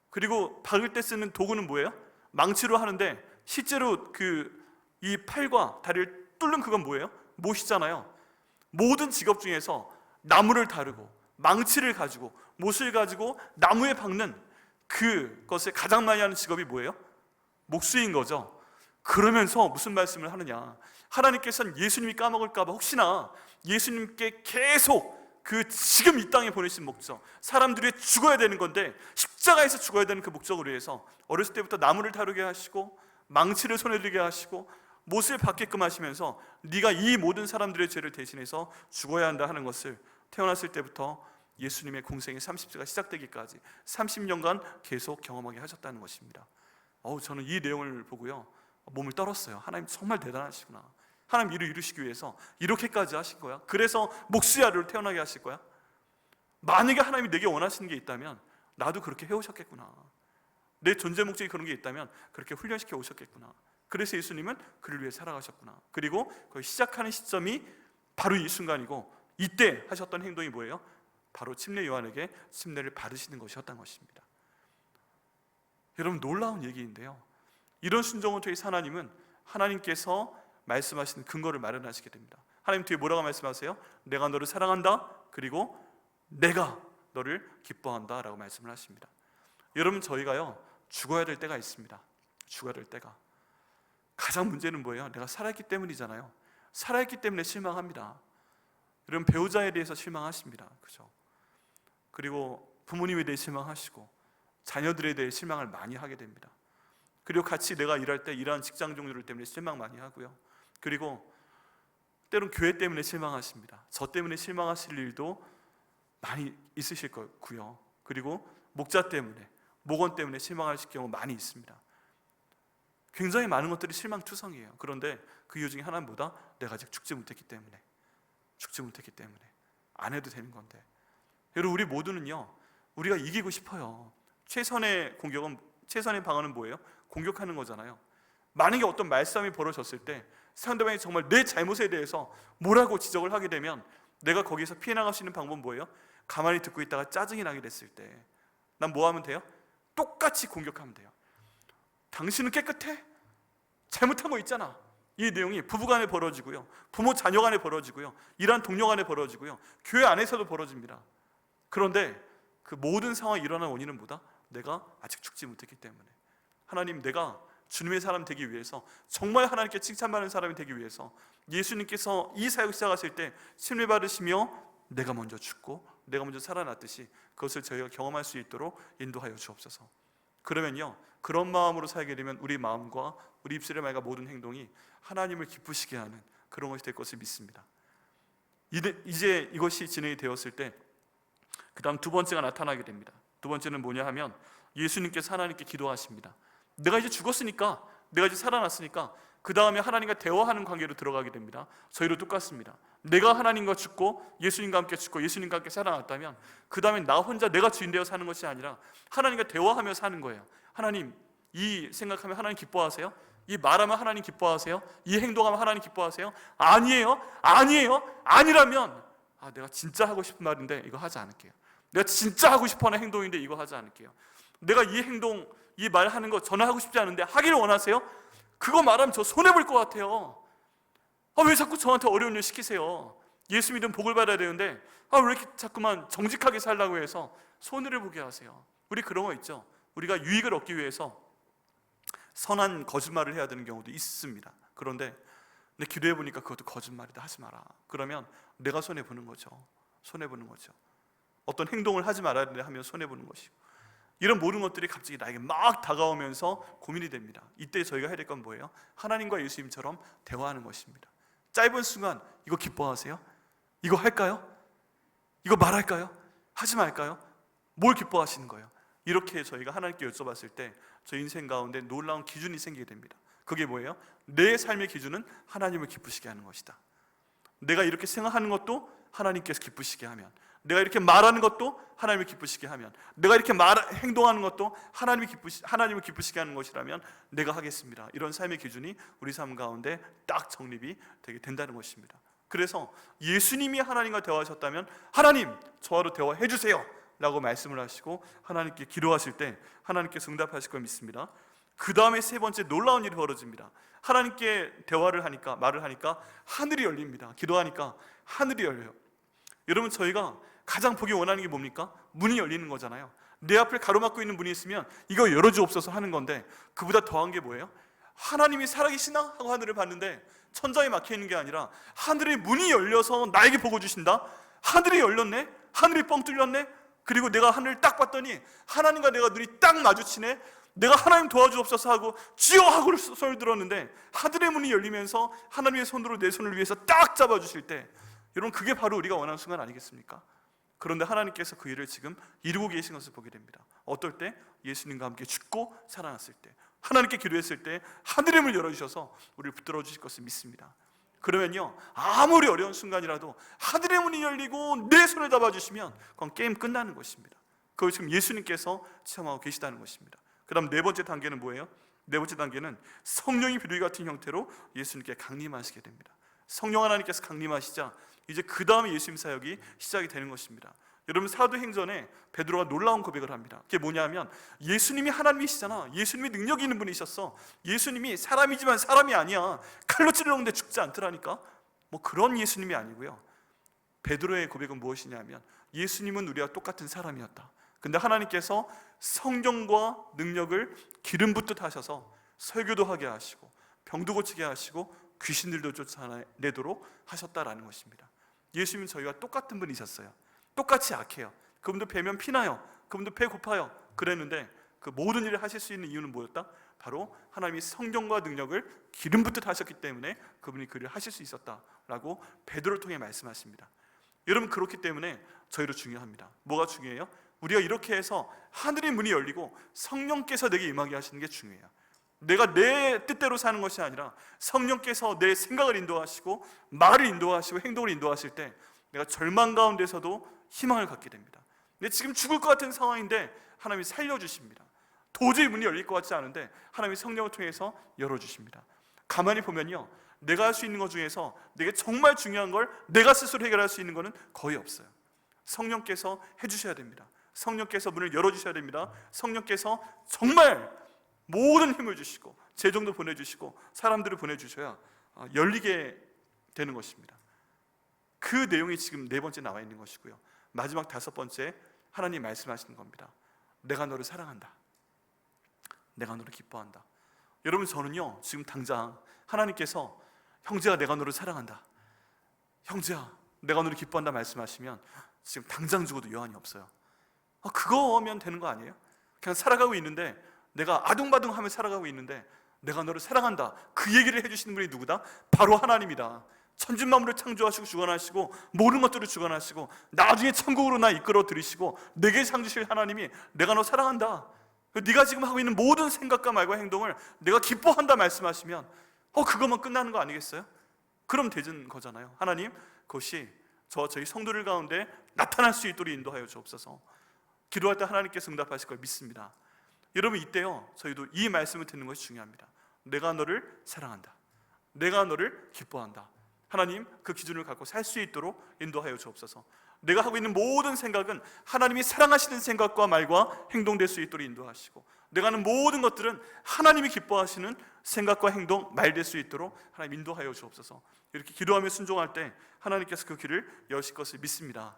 그리고 박을 때 쓰는 도구는 뭐예요? 망치로 하는데 실제로 이 팔과 다리를 뚫는 그건 뭐예요? 못이잖아요. 모든 직업 중에서 나무를 다루고 망치를 가지고 못을 가지고 나무에 박는 그것을 가장 많이 하는 직업이 뭐예요? 목수인 거죠. 그러면서 무슨 말씀을 하느냐, 하나님께서는 예수님이 까먹을까 봐 혹시나 예수님께 계속 지금 이 땅에 보내신 목적, 사람들이 죽어야 되는 건데 십자가에서 죽어야 되는 그 목적을 위해서 어렸을 때부터 나무를 다루게 하시고 망치를 손에 들게 하시고 못을 받게끔 하시면서 네가 이 모든 사람들의 죄를 대신해서 죽어야 한다 하는 것을 태어났을 때부터 예수님의 공생의 30세가 시작되기까지 30년간 계속 경험하게 하셨다는 것입니다. 저는 이 내용을 보고요, 몸을 떨었어요. 하나님 정말 대단하시구나. 하나님 일을 이루시기 위해서 이렇게까지 하신 거야? 그래서 목수의 아들로 태어나게 하실 거야? 만약에 하나님이 내게 원하시는 게 있다면 나도 그렇게 해오셨겠구나. 내 존재 목적이 그런 게 있다면 그렇게 훈련시켜 오셨겠구나. 그래서 예수님은 그를 위해 살아가셨구나. 그리고 그 시작하는 시점이 바로 이 순간이고, 이때 하셨던 행동이 뭐예요? 바로 침례 요한에게 침례를 받으시는 것이었던 것입니다. 여러분, 놀라운 얘기인데요, 이런 순종을 통해서 하나님은 하나님께서 말씀하시는 근거를 마련하시게 됩니다. 하나님 뒤에 뭐라고 말씀하세요? 내가 너를 사랑한다, 그리고 내가 너를 기뻐한다 라고 말씀을 하십니다. 여러분, 저희가요 죽어야 될 때가 있습니다. 죽어야 될 때가. 가장 문제는 뭐예요? 내가 살아있기 때문이잖아요. 살아있기 때문에 실망합니다. 여러분, 배우자에 대해서 실망하십니다. 그죠? 그리고 부모님에 대해 실망하시고 자녀들에 대해 실망을 많이 하게 됩니다. 그리고 같이 내가 일할 때 일하는 직장 종류들 때문에 실망 많이 하고요. 그리고 때론 교회 때문에 실망하십니다. 저 때문에 실망하실 일도 많이 있으실 거고요. 그리고 목자 때문에, 목원 때문에 실망하실 경우 많이 있습니다. 굉장히 많은 것들이 실망투성이에요. 그런데 그 이유 중에 하나는 뭐다? 내가 아직 죽지 못했기 때문에 안 해도 되는 건데. 여러분, 우리 모두는요, 우리가 이기고 싶어요. 최선의 방어는 뭐예요? 공격하는 거잖아요. 만약에 어떤 말싸움이 벌어졌을 때 상대방이 정말 내 잘못에 대해서 뭐라고 지적을 하게 되면 내가 거기서 피해 나갈 수 있는 방법은 뭐예요? 가만히 듣고 있다가 짜증이 나게 됐을 때 난 뭐 하면 돼요? 똑같이 공격하면 돼요. 당신은 깨끗해? 잘못한 거 있잖아. 이 내용이 부부간에 벌어지고요, 부모 자녀 간에 벌어지고요, 일하는 동료 간에 벌어지고요, 교회 안에서도 벌어집니다. 그런데 그 모든 상황이 일어난 원인은 뭐다? 내가 아직 죽지 못했기 때문에. 하나님, 내가 주님의 사람 되기 위해서, 정말 하나님께 칭찬받는 사람이 되기 위해서 예수님께서 이 사역 시작하실 때 침례 받으시며 내가 먼저 죽고 내가 먼저 살아났듯이 그것을 저희가 경험할 수 있도록 인도하여 주옵소서. 그러면요, 그런 마음으로 살게 되면 우리 마음과 우리 입술의 말과 모든 행동이 하나님을 기쁘시게 하는 그런 것이 될 것을 믿습니다. 이제 이것이 진행이 되었을 때 그 다음 두 번째가 나타나게 됩니다. 두 번째는 뭐냐 하면 예수님께서 하나님께 기도하십니다. 내가 이제 죽었으니까, 내가 이제 살아났으니까 그 다음에 하나님과 대화하는 관계로 들어가게 됩니다. 저희도 똑같습니다. 내가 하나님과 죽고 예수님과 함께 죽고 예수님과 함께 살아났다면 그 다음에 나 혼자 내가 주인 되어 사는 것이 아니라 하나님과 대화하며 사는 거예요. 하나님, 이 생각하면 하나님 기뻐하세요? 이 말하면 하나님 기뻐하세요? 이 행동하면 하나님 기뻐하세요? 아니에요? 아니라면 내가 진짜 하고 싶은 말인데 이거 하지 않을게요. 내가 진짜 하고 싶어하는 행동인데 이거 하지 않을게요. 내가 이 행동, 이 말하는 거 전혀 하고 싶지 않은데 하기를 원하세요? 그거 말하면 저 손해볼 것 같아요. 왜 자꾸 저한테 어려운 일 시키세요? 예수 믿으면 복을 받아야 되는데 왜 이렇게 자꾸만 정직하게 살라고 해서 손해를 보게 하세요? 우리 그런 거 있죠. 우리가 유익을 얻기 위해서 선한 거짓말을 해야 되는 경우도 있습니다. 그런데 기도해 보니까 그것도 거짓말이다, 하지 마라. 그러면 내가 손해보는 거죠. 손해보는 거죠. 어떤 행동을 하지 말아야 되는데 하면 손해보는 것이고, 이런 모든 것들이 갑자기 나에게 막 다가오면서 고민이 됩니다. 이때 저희가 해야 될 건 뭐예요? 하나님과 예수님처럼 대화하는 것입니다. 짧은 순간 이거 기뻐하세요? 이거 할까요? 이거 말할까요? 하지 말까요? 뭘 기뻐하시는 거예요? 이렇게 저희가 하나님께 여쭤봤을 때 저희 인생 가운데 놀라운 기준이 생기게 됩니다. 그게 뭐예요? 내 삶의 기준은 하나님을 기쁘시게 하는 것이다. 내가 이렇게 생각하는 것도 하나님께서 기쁘시게 하면, 내가 이렇게 말하는 것도 하나님을 기쁘시게 하면, 내가 이렇게 행동하는 것도 하나님을 기쁘시게 하는 것이라면 내가 하겠습니다. 이런 삶의 기준이 우리 삶 가운데 딱 정립이 되게 된다는 것입니다. 그래서 예수님이 하나님과 대화하셨다면 하나님, 저와도 대화해 주세요 라고 말씀을 하시고 하나님께 기도하실 때 하나님께서 응답하실 걸 믿습니다. 그 다음에 세 번째 놀라운 일이 벌어집니다. 하나님께 대화를 하니까, 말을 하니까 하늘이 열립니다. 기도하니까 하늘이 열려요. 여러분, 저희가 가장 보기 원하는 게 뭡니까? 문이 열리는 거잖아요. 내 앞을 가로막고 있는 문이 있으면 이거 열어주옵소서 하는 건데, 그보다 더한 게 뭐예요? 하나님이 살아계시나? 하고 하늘을 봤는데 천장에 막혀있는 게 아니라 하늘의 문이 열려서 나에게 보고 주신다? 하늘이 열렸네? 하늘이 뻥 뚫렸네? 그리고 내가 하늘을 딱 봤더니 하나님과 내가 눈이 딱 마주치네? 내가 하나님 도와주옵소서 하고 주여 하고 소리를 들었는데 하늘의 문이 열리면서 하나님의 손으로 내 손을 위해서 딱 잡아주실 때, 여러분, 그게 바로 우리가 원하는 순간 아니겠습니까? 그런데 하나님께서 그 일을 지금 이루고 계신 것을 보게 됩니다. 어떨 때? 예수님과 함께 죽고 살아났을 때, 하나님께 기도했을 때 하늘의 문을 열어주셔서 우리를 붙들어 주실 것을 믿습니다. 그러면요, 아무리 어려운 순간이라도 하늘의 문이 열리고 내 손을 잡아주시면 그건 게임 끝나는 것입니다. 그걸 지금 예수님께서 체험하고 계시다는 것입니다. 그 다음 네 번째 단계는 뭐예요? 네 번째 단계는 성령이 비둘기 같은 형태로 예수님께 강림하시게 됩니다. 성령 하나님께서 강림하시자 이제 그 다음에 예수님 사역이 시작이 되는 것입니다. 여러분, 사도행전에 베드로가 놀라운 고백을 합니다. 그게 뭐냐면, 예수님이 하나님이시잖아. 예수님이 능력이 있는 분이셨어. 예수님이 사람이지만 사람이 아니야. 칼로 찔렀는데 죽지 않더라니까. 뭐 그런 예수님이 아니고요. 베드로의 고백은 무엇이냐면, 예수님은 우리와 똑같은 사람이었다. 근데 하나님께서 성령과 능력을 기름 붓듯 하셔서 설교도 하게 하시고 병도 고치게 하시고 귀신들도 쫓아내도록 하셨다라는 것입니다. 예수님은 저희와 똑같은 분이셨어요. 똑같이 약해요. 그분도 배면 피나요. 그분도 배 고파요. 그랬는데 그 모든 일을 하실 수 있는 이유는 뭐였다? 바로 하나님이 성령과 능력을 기름 붓듯 하셨기 때문에 그분이 그 일을 하실 수 있었다라고 베드로를 통해 말씀하십니다. 여러분, 그렇기 때문에 저희도 중요합니다. 뭐가 중요해요? 우리가 이렇게 해서 하늘의 문이 열리고 성령께서 내게 임하게 하시는 게 중요해요. 내가 내 뜻대로 사는 것이 아니라 성령께서 내 생각을 인도하시고 말을 인도하시고 행동을 인도하실 때 내가 절망 가운데서도 희망을 갖게 됩니다. 근데 지금 죽을 것 같은 상황인데 하나님이 살려주십니다. 도저히 문이 열릴 것 같지 않은데 하나님이 성령을 통해서 열어주십니다. 가만히 보면요, 내가 할 수 있는 것 중에서 내게 정말 중요한 걸 내가 스스로 해결할 수 있는 것은 거의 없어요. 성령께서 해주셔야 됩니다. 성령께서 문을 열어주셔야 됩니다. 성령께서 정말 모든 힘을 주시고 재정도 보내주시고 사람들을 보내주셔야 열리게 되는 것입니다. 그 내용이 지금 네 번째 나와 있는 것이고요. 마지막 다섯 번째, 하나님 말씀하시는 겁니다. 내가 너를 사랑한다. 내가 너를 기뻐한다. 여러분, 저는요 지금 당장 하나님께서 형제야 내가 너를 사랑한다, 형제야 내가 너를 기뻐한다 말씀하시면 지금 당장 죽어도 여한이 없어요. 그거면 되는 거 아니에요? 그냥 살아가고 있는데, 내가 아둥바둥하며 살아가고 있는데 내가 너를 사랑한다, 그 얘기를 해주시는 분이 누구다? 바로 하나님이다. 천진만물을 창조하시고 주관하시고 모든 것들을 주관하시고 나중에 천국으로 나 이끌어 들이시고 내게 상 주실 하나님이 내가 너 사랑한다, 네가 지금 하고 있는 모든 생각과 말과 행동을 내가 기뻐한다 말씀하시면 그것만 끝나는 거 아니겠어요? 그럼 되는 거잖아요. 하나님, 그것이 저희 성도들 가운데 나타날 수 있도록 인도하여 주옵소서. 기도할 때 하나님께서 응답하실 걸 믿습니다. 여러분, 이때요 저희도 이 말씀을 듣는 것이 중요합니다. 내가 너를 사랑한다, 내가 너를 기뻐한다. 하나님, 그 기준을 갖고 살 수 있도록 인도하여 주옵소서. 내가 하고 있는 모든 생각은 하나님이 사랑하시는 생각과 말과 행동될 수 있도록 인도하시고, 내가 하는 모든 것들은 하나님이 기뻐하시는 생각과 행동, 말 될 수 있도록 하나님 인도하여 주옵소서. 이렇게 기도하며 순종할 때 하나님께서 그 길을 여실 것을 믿습니다.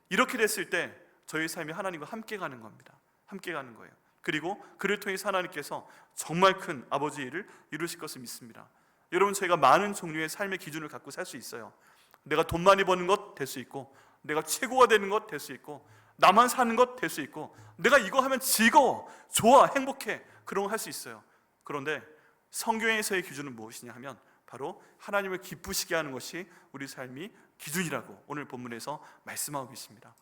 이렇게 됐을 때 저희 삶이 하나님과 함께 가는 겁니다. 함께 가는 거예요. 그리고 그를 통해서 하나님께서 정말 큰 아버지의 일을 이루실 것을 믿습니다. 여러분, 저희가 많은 종류의 삶의 기준을 갖고 살 수 있어요. 내가 돈 많이 버는 것 될 수 있고, 내가 최고가 되는 것 될 수 있고, 나만 사는 것 될 수 있고, 내가 이거 하면 즐거워, 좋아, 행복해, 그런 거 할 수 있어요. 그런데 성경에서의 기준은 무엇이냐 하면 바로 하나님을 기쁘시게 하는 것이 우리 삶이 기준이라고 오늘 본문에서 말씀하고 계십니다.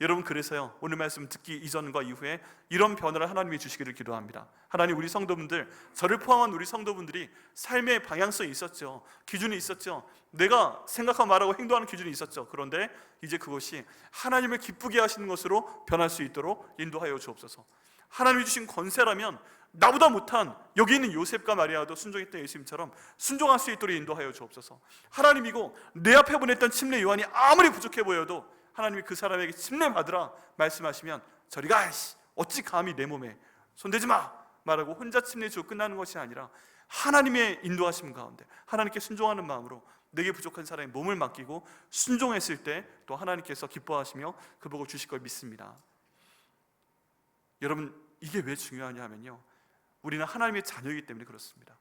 여러분, 그래서요 오늘 말씀 듣기 이전과 이후에 이런 변화를 하나님이 주시기를 기도합니다. 하나님, 우리 성도분들, 저를 포함한 우리 성도분들이 삶의 방향성이 있었죠. 기준이 있었죠. 내가 생각하고 말하고 행동하는 기준이 있었죠. 그런데 이제 그것이 하나님을 기쁘게 하시는 것으로 변할 수 있도록 인도하여 주옵소서. 하나님이 주신 권세라면 나보다 못한 여기 있는 요셉과 마리아도 순종했던 예수님처럼 순종할 수 있도록 인도하여 주옵소서. 하나님이고 내 앞에 보냈던 침례 요한이 아무리 부족해 보여도 하나님이 그 사람에게 침례 받으라 말씀하시면 저리가, 어찌 감히 내 몸에 손대지 마 말하고 혼자 침례 주고 끝나는 것이 아니라 하나님의 인도하심 가운데 하나님께 순종하는 마음으로 내게 부족한 사람의 몸을 맡기고 순종했을 때 또 하나님께서 기뻐하시며 그 복을 주실 걸 믿습니다. 여러분, 이게 왜 중요하냐 하면요, 우리는 하나님의 자녀이기 때문에 그렇습니다.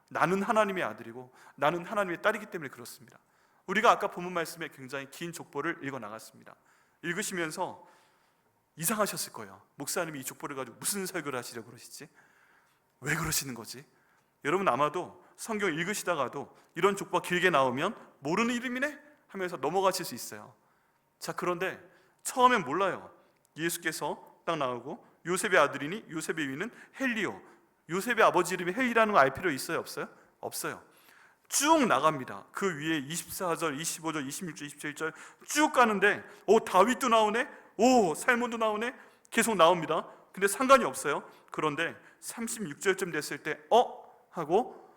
나는 하나님의 아들이고 나는 하나님의 딸이기 때문에 그렇습니다. 우리가 아까 본문 말씀에 굉장히 긴 족보를 읽어 나갔습니다. 읽으시면서 이상하셨을 거예요. 목사님이 이 족보를 가지고 무슨 설교를 하시려고 그러시지? 왜 그러시는 거지? 여러분, 아마도 성경 읽으시다가도 이런 족보가 길게 나오면 모르는 이름이네? 하면서 넘어가실 수 있어요. 자, 그런데 처음엔 몰라요. 예수께서 딱 나오고 요셉의 아들이니 요셉의 이름은 헬리오, 요셉의 아버지 이름이 헬리라는 거 알 필요 있어요? 없어요? 없어요. 쭉 나갑니다. 그 위에 24절, 25절, 26절, 27절 쭉 가는데 다윗도 나오네? 살몬도 나오네? 계속 나옵니다. 근데 상관이 없어요. 그런데 36절쯤 됐을 때 하고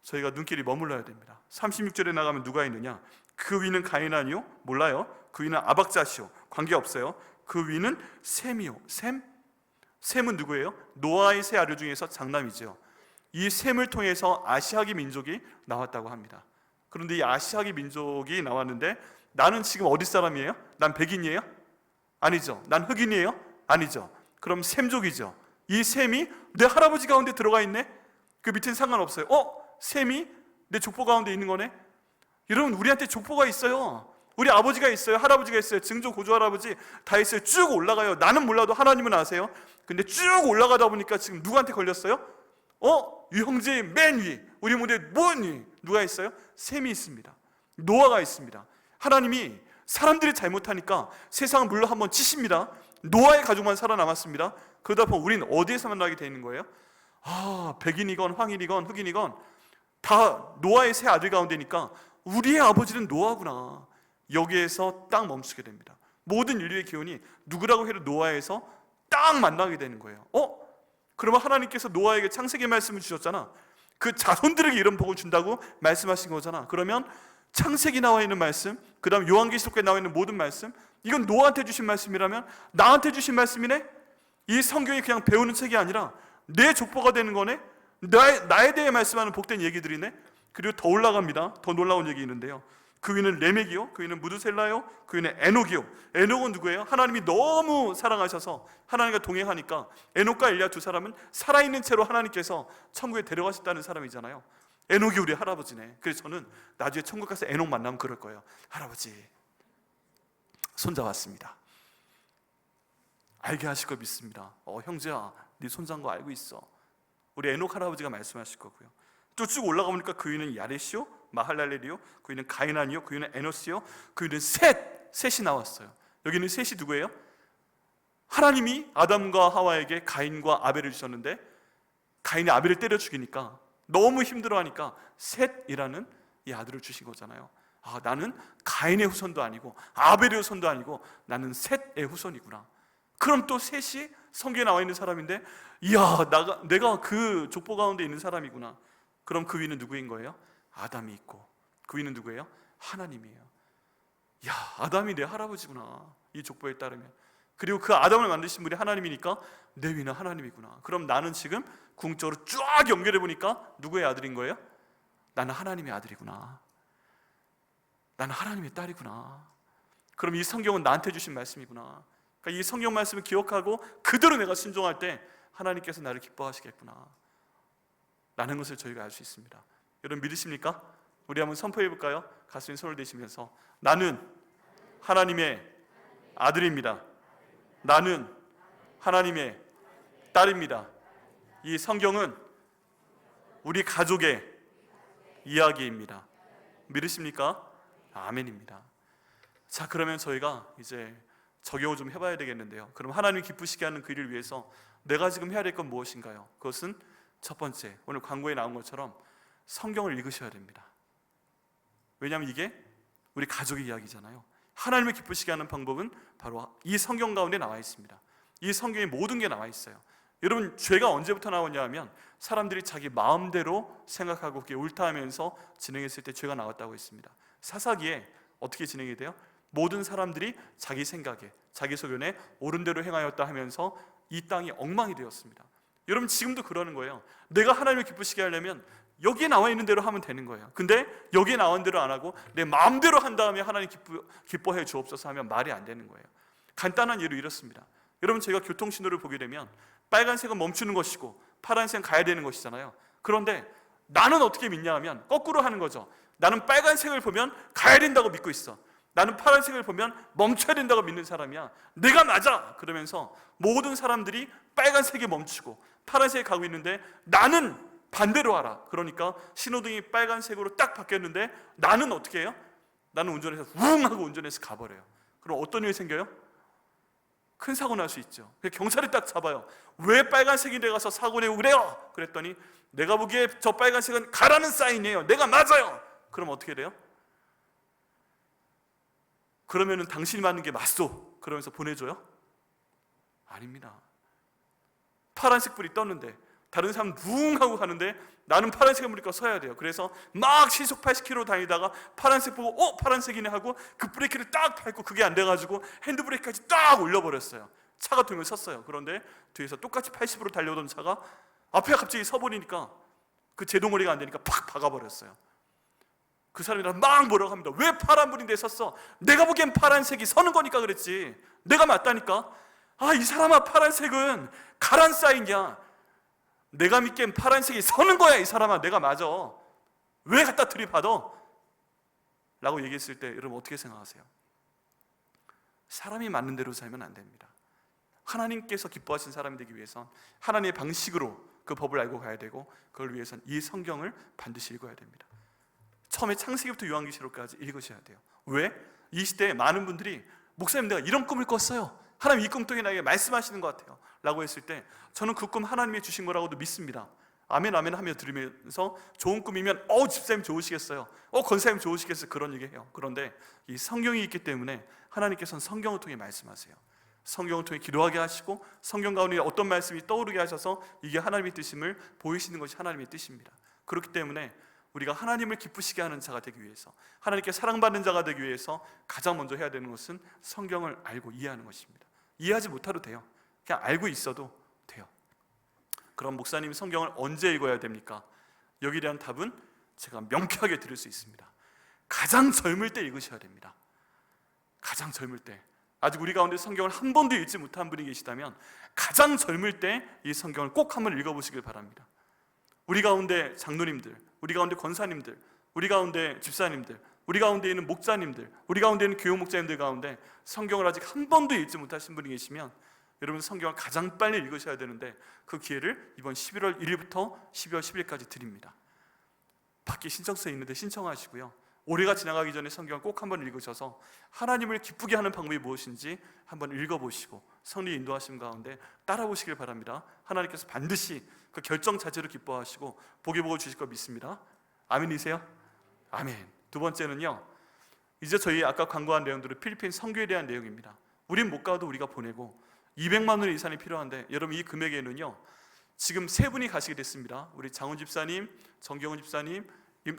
저희가 눈길이 머물러야 됩니다. 36절에 나가면 누가 있느냐? 그 위는 가인 아니요? 몰라요. 그 위는 아박자시오. 관계없어요. 그 위는 셈이요. 셈은 누구예요? 노아의 세 아들 중에서 장남이죠. 이 셈을 통해서 아시아기 민족이 나왔다고 합니다. 그런데 이 아시아기 민족이 나왔는데 나는 지금 어디 사람이에요? 난 백인이에요? 아니죠. 난 흑인이에요? 아니죠. 그럼 셈족이죠. 이 셈이 내 할아버지 가운데 들어가 있네? 그 밑에는 상관없어요. 셈이 내 족보 가운데 있는 거네? 여러분, 우리한테 족보가 있어요. 우리 아버지가 있어요. 할아버지가 있어요. 증조 고조 할아버지 다 있어요. 쭉 올라가요. 나는 몰라도 하나님은 아세요. 근데 쭉 올라가다 보니까 지금 누구한테 걸렸어요? 이 형제의 맨 위, 우리 무대 먼 위 누가 있어요? 셈이 있습니다. 노아가 있습니다. 하나님이 사람들이 잘못하니까 세상을 물로 한번 치십니다. 노아의 가족만 살아남았습니다. 그러다 보면 우리는 어디에서 만나게 되는 거예요? 백인이건 황인이건 흑인이건 다 노아의 세 아들 가운데니까 우리의 아버지는 노아구나, 여기에서 딱 멈추게 됩니다. 모든 인류의 기원이 누구라고 해도 노아에서 딱 만나게 되는 거예요. 그러면 하나님께서 노아에게 창세기 말씀을 주셨잖아. 그 자손들에게 이런 복을 준다고 말씀하신 거잖아. 그러면 창세기 나와 있는 말씀, 그 다음 요한계시록에 나와 있는 모든 말씀, 이건 노아한테 주신 말씀이라면 나한테 주신 말씀이네? 이 성경이 그냥 배우는 책이 아니라 내 족보가 되는 거네? 나에 대해 말씀하는 복된 얘기들이네? 그리고 더 올라갑니다. 더 놀라운 얘기 있는데요, 그 위는 레멕이요, 그 위는 무드셀라요, 그 위는 에녹이요. 에녹은 누구예요? 하나님이 너무 사랑하셔서 하나님과 동행하니까 에녹과 엘리야 두 사람은 살아있는 채로 하나님께서 천국에 데려가셨다는 사람이잖아요. 에녹이 우리 할아버지네. 그래서 저는 나중에 천국 가서 에녹 만나면 그럴 거예요. 할아버지, 손잡았습니다. 알게 하실 거 믿습니다. 형제야, 네 손잡은 거 알고 있어. 우리 에녹 할아버지가 말씀하실 거고요. 또 쭉 올라가 보니까 그 위는 야렛이요, 마할랄렐이요, 그 위는 가이난이요, 그 위는 에노스요, 그 위는 셋이 나왔어요. 여기는 셋이 누구예요? 하나님이 아담과 하와에게 가인과 아벨을 주셨는데 가인이 아벨을 때려 죽이니까 너무 힘들어하니까 셋이라는 이 아들을 주신 거잖아요. 나는 가인의 후손도 아니고 아벨의 후손도 아니고 나는 셋의 후손이구나. 그럼 또 셋이 성경에 나와 있는 사람인데, 이야, 내가 그 족보 가운데 있는 사람이구나. 그럼 그 위는 누구인 거예요? 아담이 있고, 그 위는 누구예요? 하나님이에요. 야, 아담이 내 할아버지구나, 이 족보에 따르면. 그리고 그 아담을 만드신 분이 하나님이니까 내 위는 하나님이구나. 그럼 나는 지금 궁극적으로 쫙 연결해 보니까 누구의 아들인 거예요? 나는 하나님의 아들이구나. 나는 하나님의 딸이구나. 그럼 이 성경은 나한테 주신 말씀이구나. 그러니까 이 성경 말씀을 기억하고 그대로 내가 순종할 때 하나님께서 나를 기뻐하시겠구나 라는 것을 저희가 알 수 있습니다. 여러분 믿으십니까? 우리 한번 선포해 볼까요? 가슴에 손을 대시면서, 나는 하나님의 아들입니다. 나는 하나님의 딸입니다. 이 성경은 우리 가족의 이야기입니다. 믿으십니까? 아멘입니다. 자, 그러면 저희가 이제 적용을 좀 해봐야 되겠는데요. 그럼 하나님이 기쁘시게 하는 그 일을 위해서 내가 지금 해야 될 건 무엇인가요? 그것은 첫 번째, 오늘 광고에 나온 것처럼 성경을 읽으셔야 됩니다. 왜냐하면 이게 우리 가족의 이야기잖아요. 하나님을 기쁘시게 하는 방법은 바로 이 성경 가운데 나와 있습니다. 이 성경에 모든 게 나와 있어요. 여러분, 죄가 언제부터 나오냐 하면 사람들이 자기 마음대로 생각하고 그게 옳다 하면서 진행했을 때 죄가 나왔다고 했습니다. 사사기에 어떻게 진행이 돼요? 모든 사람들이 자기 생각에, 자기 소견에 옳은 대로 행하였다 하면서 이 땅이 엉망이 되었습니다. 여러분, 지금도 그러는 거예요. 내가 하나님을 기쁘시게 하려면 여기에 나와 있는 대로 하면 되는 거예요. 근데 여기에 나와 있는 대로 안 하고 내 마음대로 한 다음에 하나님 기뻐해 주옵소서 하면 말이 안 되는 거예요. 간단한 예로 이렇습니다. 여러분, 저희가 교통신호를 보게 되면 빨간색은 멈추는 것이고 파란색은 가야 되는 것이잖아요. 그런데 나는 어떻게 믿냐 하면 거꾸로 하는 거죠. 나는 빨간색을 보면 가야 된다고 믿고 있어. 나는 파란색을 보면 멈춰야 된다고 믿는 사람이야. 내가 맞아! 그러면서 모든 사람들이 빨간색에 멈추고 파란색에 가고 있는데 나는 반대로 하라. 그러니까 신호등이 빨간색으로 딱 바뀌었는데 나는 어떻게 해요? 나는 운전해서 우웅 하고 운전해서 가버려요. 그럼 어떤 일이 생겨요? 큰 사고 날 수 있죠. 경찰이 딱 잡아요. 왜 빨간색인데 가서 사고 내고 그래요? 그랬더니 내가 보기에 저 빨간색은 가라는 사인이에요. 내가 맞아요. 그럼 어떻게 돼요? 그러면은 당신이 맞는 게 맞소 그러면서 보내줘요? 아닙니다. 파란색 불이 떴는데 다른 사람 붕 하고 가는데 나는 파란색을 보니까 서야 돼요. 그래서 막 시속 80km 다니다가 파란색 보고 파란색이네 하고 그 브레이크를 딱 밟고 그게 안 돼가지고 핸드브레이크까지 딱 올려버렸어요. 차가 돌면 섰어요. 그런데 뒤에서 똑같이 80으로 달려오던 차가 앞에 갑자기 서버리니까 그 제동거리가 안 되니까 팍 박아버렸어요. 그 사람이랑 막 뭐라고 합니다. 왜 파란불인데 섰어? 내가 보기엔 파란색이 서는 거니까 그랬지. 내가 맞다니까. 이 사람아, 파란색은 가란 사인이야. 내가 믿기엔 파란색이 서는 거야. 이 사람아, 내가 맞아. 왜 갖다 들이받아? 라고 얘기했을 때 여러분 어떻게 생각하세요? 사람이 맞는 대로 살면 안 됩니다. 하나님께서 기뻐하신 사람이 되기 위해선 하나님의 방식으로 그 법을 알고 가야 되고, 그걸 위해선 이 성경을 반드시 읽어야 됩니다. 처음에 창세기부터 요한계시록까지 읽으셔야 돼요. 왜? 이 시대에 많은 분들이 목사님, 내가 이런 꿈을 꿨어요. 하나님 이 꿈 통해 나에게 말씀하시는 것 같아요 라고 했을 때 저는 그 꿈 하나님이 주신 거라고도 믿습니다. 아멘 아멘 하며 들으면서 좋은 꿈이면 집사님 좋으시겠어요, 권사님 좋으시겠어요, 그런 얘기 해요. 그런데 이 성경이 있기 때문에 하나님께서는 성경을 통해 말씀하세요. 성경을 통해 기도하게 하시고 성경 가운데 어떤 말씀이 떠오르게 하셔서 이게 하나님의 뜻임을 보이시는 것이 하나님의 뜻입니다. 그렇기 때문에 우리가 하나님을 기쁘시게 하는 자가 되기 위해서, 하나님께 사랑받는 자가 되기 위해서 가장 먼저 해야 되는 것은 성경을 알고 이해하는 것입니다. 이해하지 못해도 돼요. 그냥 알고 있어도 돼요. 그럼 목사님이 성경을 언제 읽어야 됩니까? 여기에 대한 답은 제가 명쾌하게 드릴 수 있습니다. 가장 젊을 때 읽으셔야 됩니다. 가장 젊을 때. 아직 우리 가운데 성경을 한 번도 읽지 못한 분이 계시다면 가장 젊을 때 이 성경을 꼭 한번 읽어보시길 바랍니다. 우리 가운데 장로님들, 우리 가운데 권사님들, 우리 가운데 집사님들, 우리 가운데 있는 목자님들, 우리 가운데 있는 교육 목자님들 가운데 성경을 아직 한 번도 읽지 못하신 분이 계시면 여러분 성경을 가장 빨리 읽으셔야 되는데 그 기회를 이번 11월 1일부터 12월 10일까지 드립니다. 밖에 신청서 있는데 신청하시고요, 올해가 지나가기 전에 성경을 꼭 한번 읽으셔서 하나님을 기쁘게 하는 방법이 무엇인지 한번 읽어보시고 성리 인도하심 가운데 따라오시길 바랍니다. 하나님께서 반드시 그 결정 자체로 기뻐하시고 복이 복을 주실 거 믿습니다. 아멘이세요? 아멘. 두 번째는요, 이제 저희 아까 광고한 내용들은 필리핀 선교에 대한 내용입니다. 우린 못 가도 우리가 보내고 200만 원의 예산이 필요한데 여러분 이 금액에는요 지금 세 분이 가시게 됐습니다. 우리 장훈 집사님, 정경훈 집사님,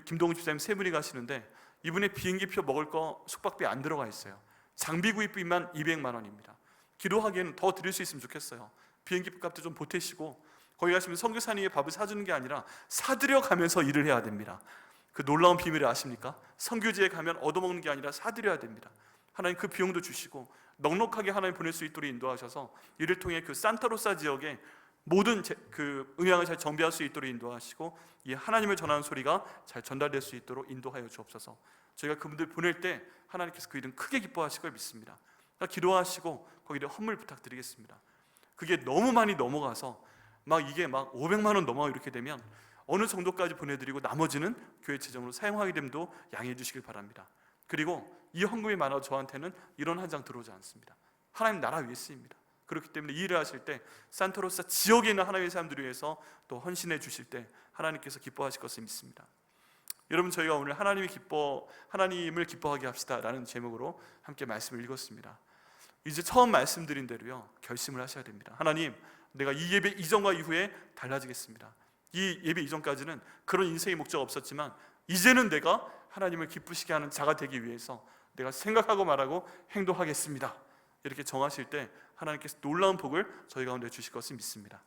김동훈 집사님 세 분이 가시는데 이분의 비행기표, 먹을 거, 숙박비 안 들어가 있어요. 장비 구입비만 200만 원입니다. 기도하기에는 더 드릴 수 있으면 좋겠어요. 비행기 값도 좀 보태시고 거기 가시면 선교사님이 밥을 사주는 게 아니라 사들여 가면서 일을 해야 됩니다. 그 놀라운 비밀을 아십니까? 선교지에 가면 얻어먹는 게 아니라 사들여야 됩니다. 하나님 그 비용도 주시고 넉넉하게 하나님 보낼 수 있도록 인도하셔서 이를 통해 그 산타로사 지역에 모든 그 음향을 잘 정비할 수 있도록 인도하시고 이 하나님을 전하는 소리가 잘 전달될 수 있도록 인도하여 주옵소서. 저희가 그분들 보낼 때 하나님께서 그 일은 크게 기뻐하실 걸 믿습니다. 그러니까 기도하시고 거기에 헌물 부탁드리겠습니다. 그게 너무 많이 넘어가서 이게 500만 원 넘어가 이렇게 되면 어느 정도까지 보내드리고 나머지는 교회 재정으로 사용하게 됨도 양해해 주시길 바랍니다. 그리고 이 헌금이 많아도 저한테는 이런 한 장 들어오지 않습니다. 하나님 나라 위에 쓰입니다. 그렇기 때문에 이 일을 하실 때 산타로사 지역에 있는 하나님의 사람들을 위해서 또 헌신해 주실 때 하나님께서 기뻐하실 것을 믿습니다. 여러분 저희가 오늘 하나님을 기뻐하게 합시다라는 제목으로 함께 말씀을 읽었습니다. 이제 처음 말씀드린 대로요 결심을 하셔야 됩니다. 하나님, 내가 이 예배 이전과 이후에 달라지겠습니다. 이 예배 이전까지는 그런 인생의 목적 없었지만 이제는 내가 하나님을 기쁘시게 하는 자가 되기 위해서 내가 생각하고 말하고 행동하겠습니다. 이렇게 정하실 때 하나님께서 놀라운 복을 저희 가운데 주실 것을 믿습니다.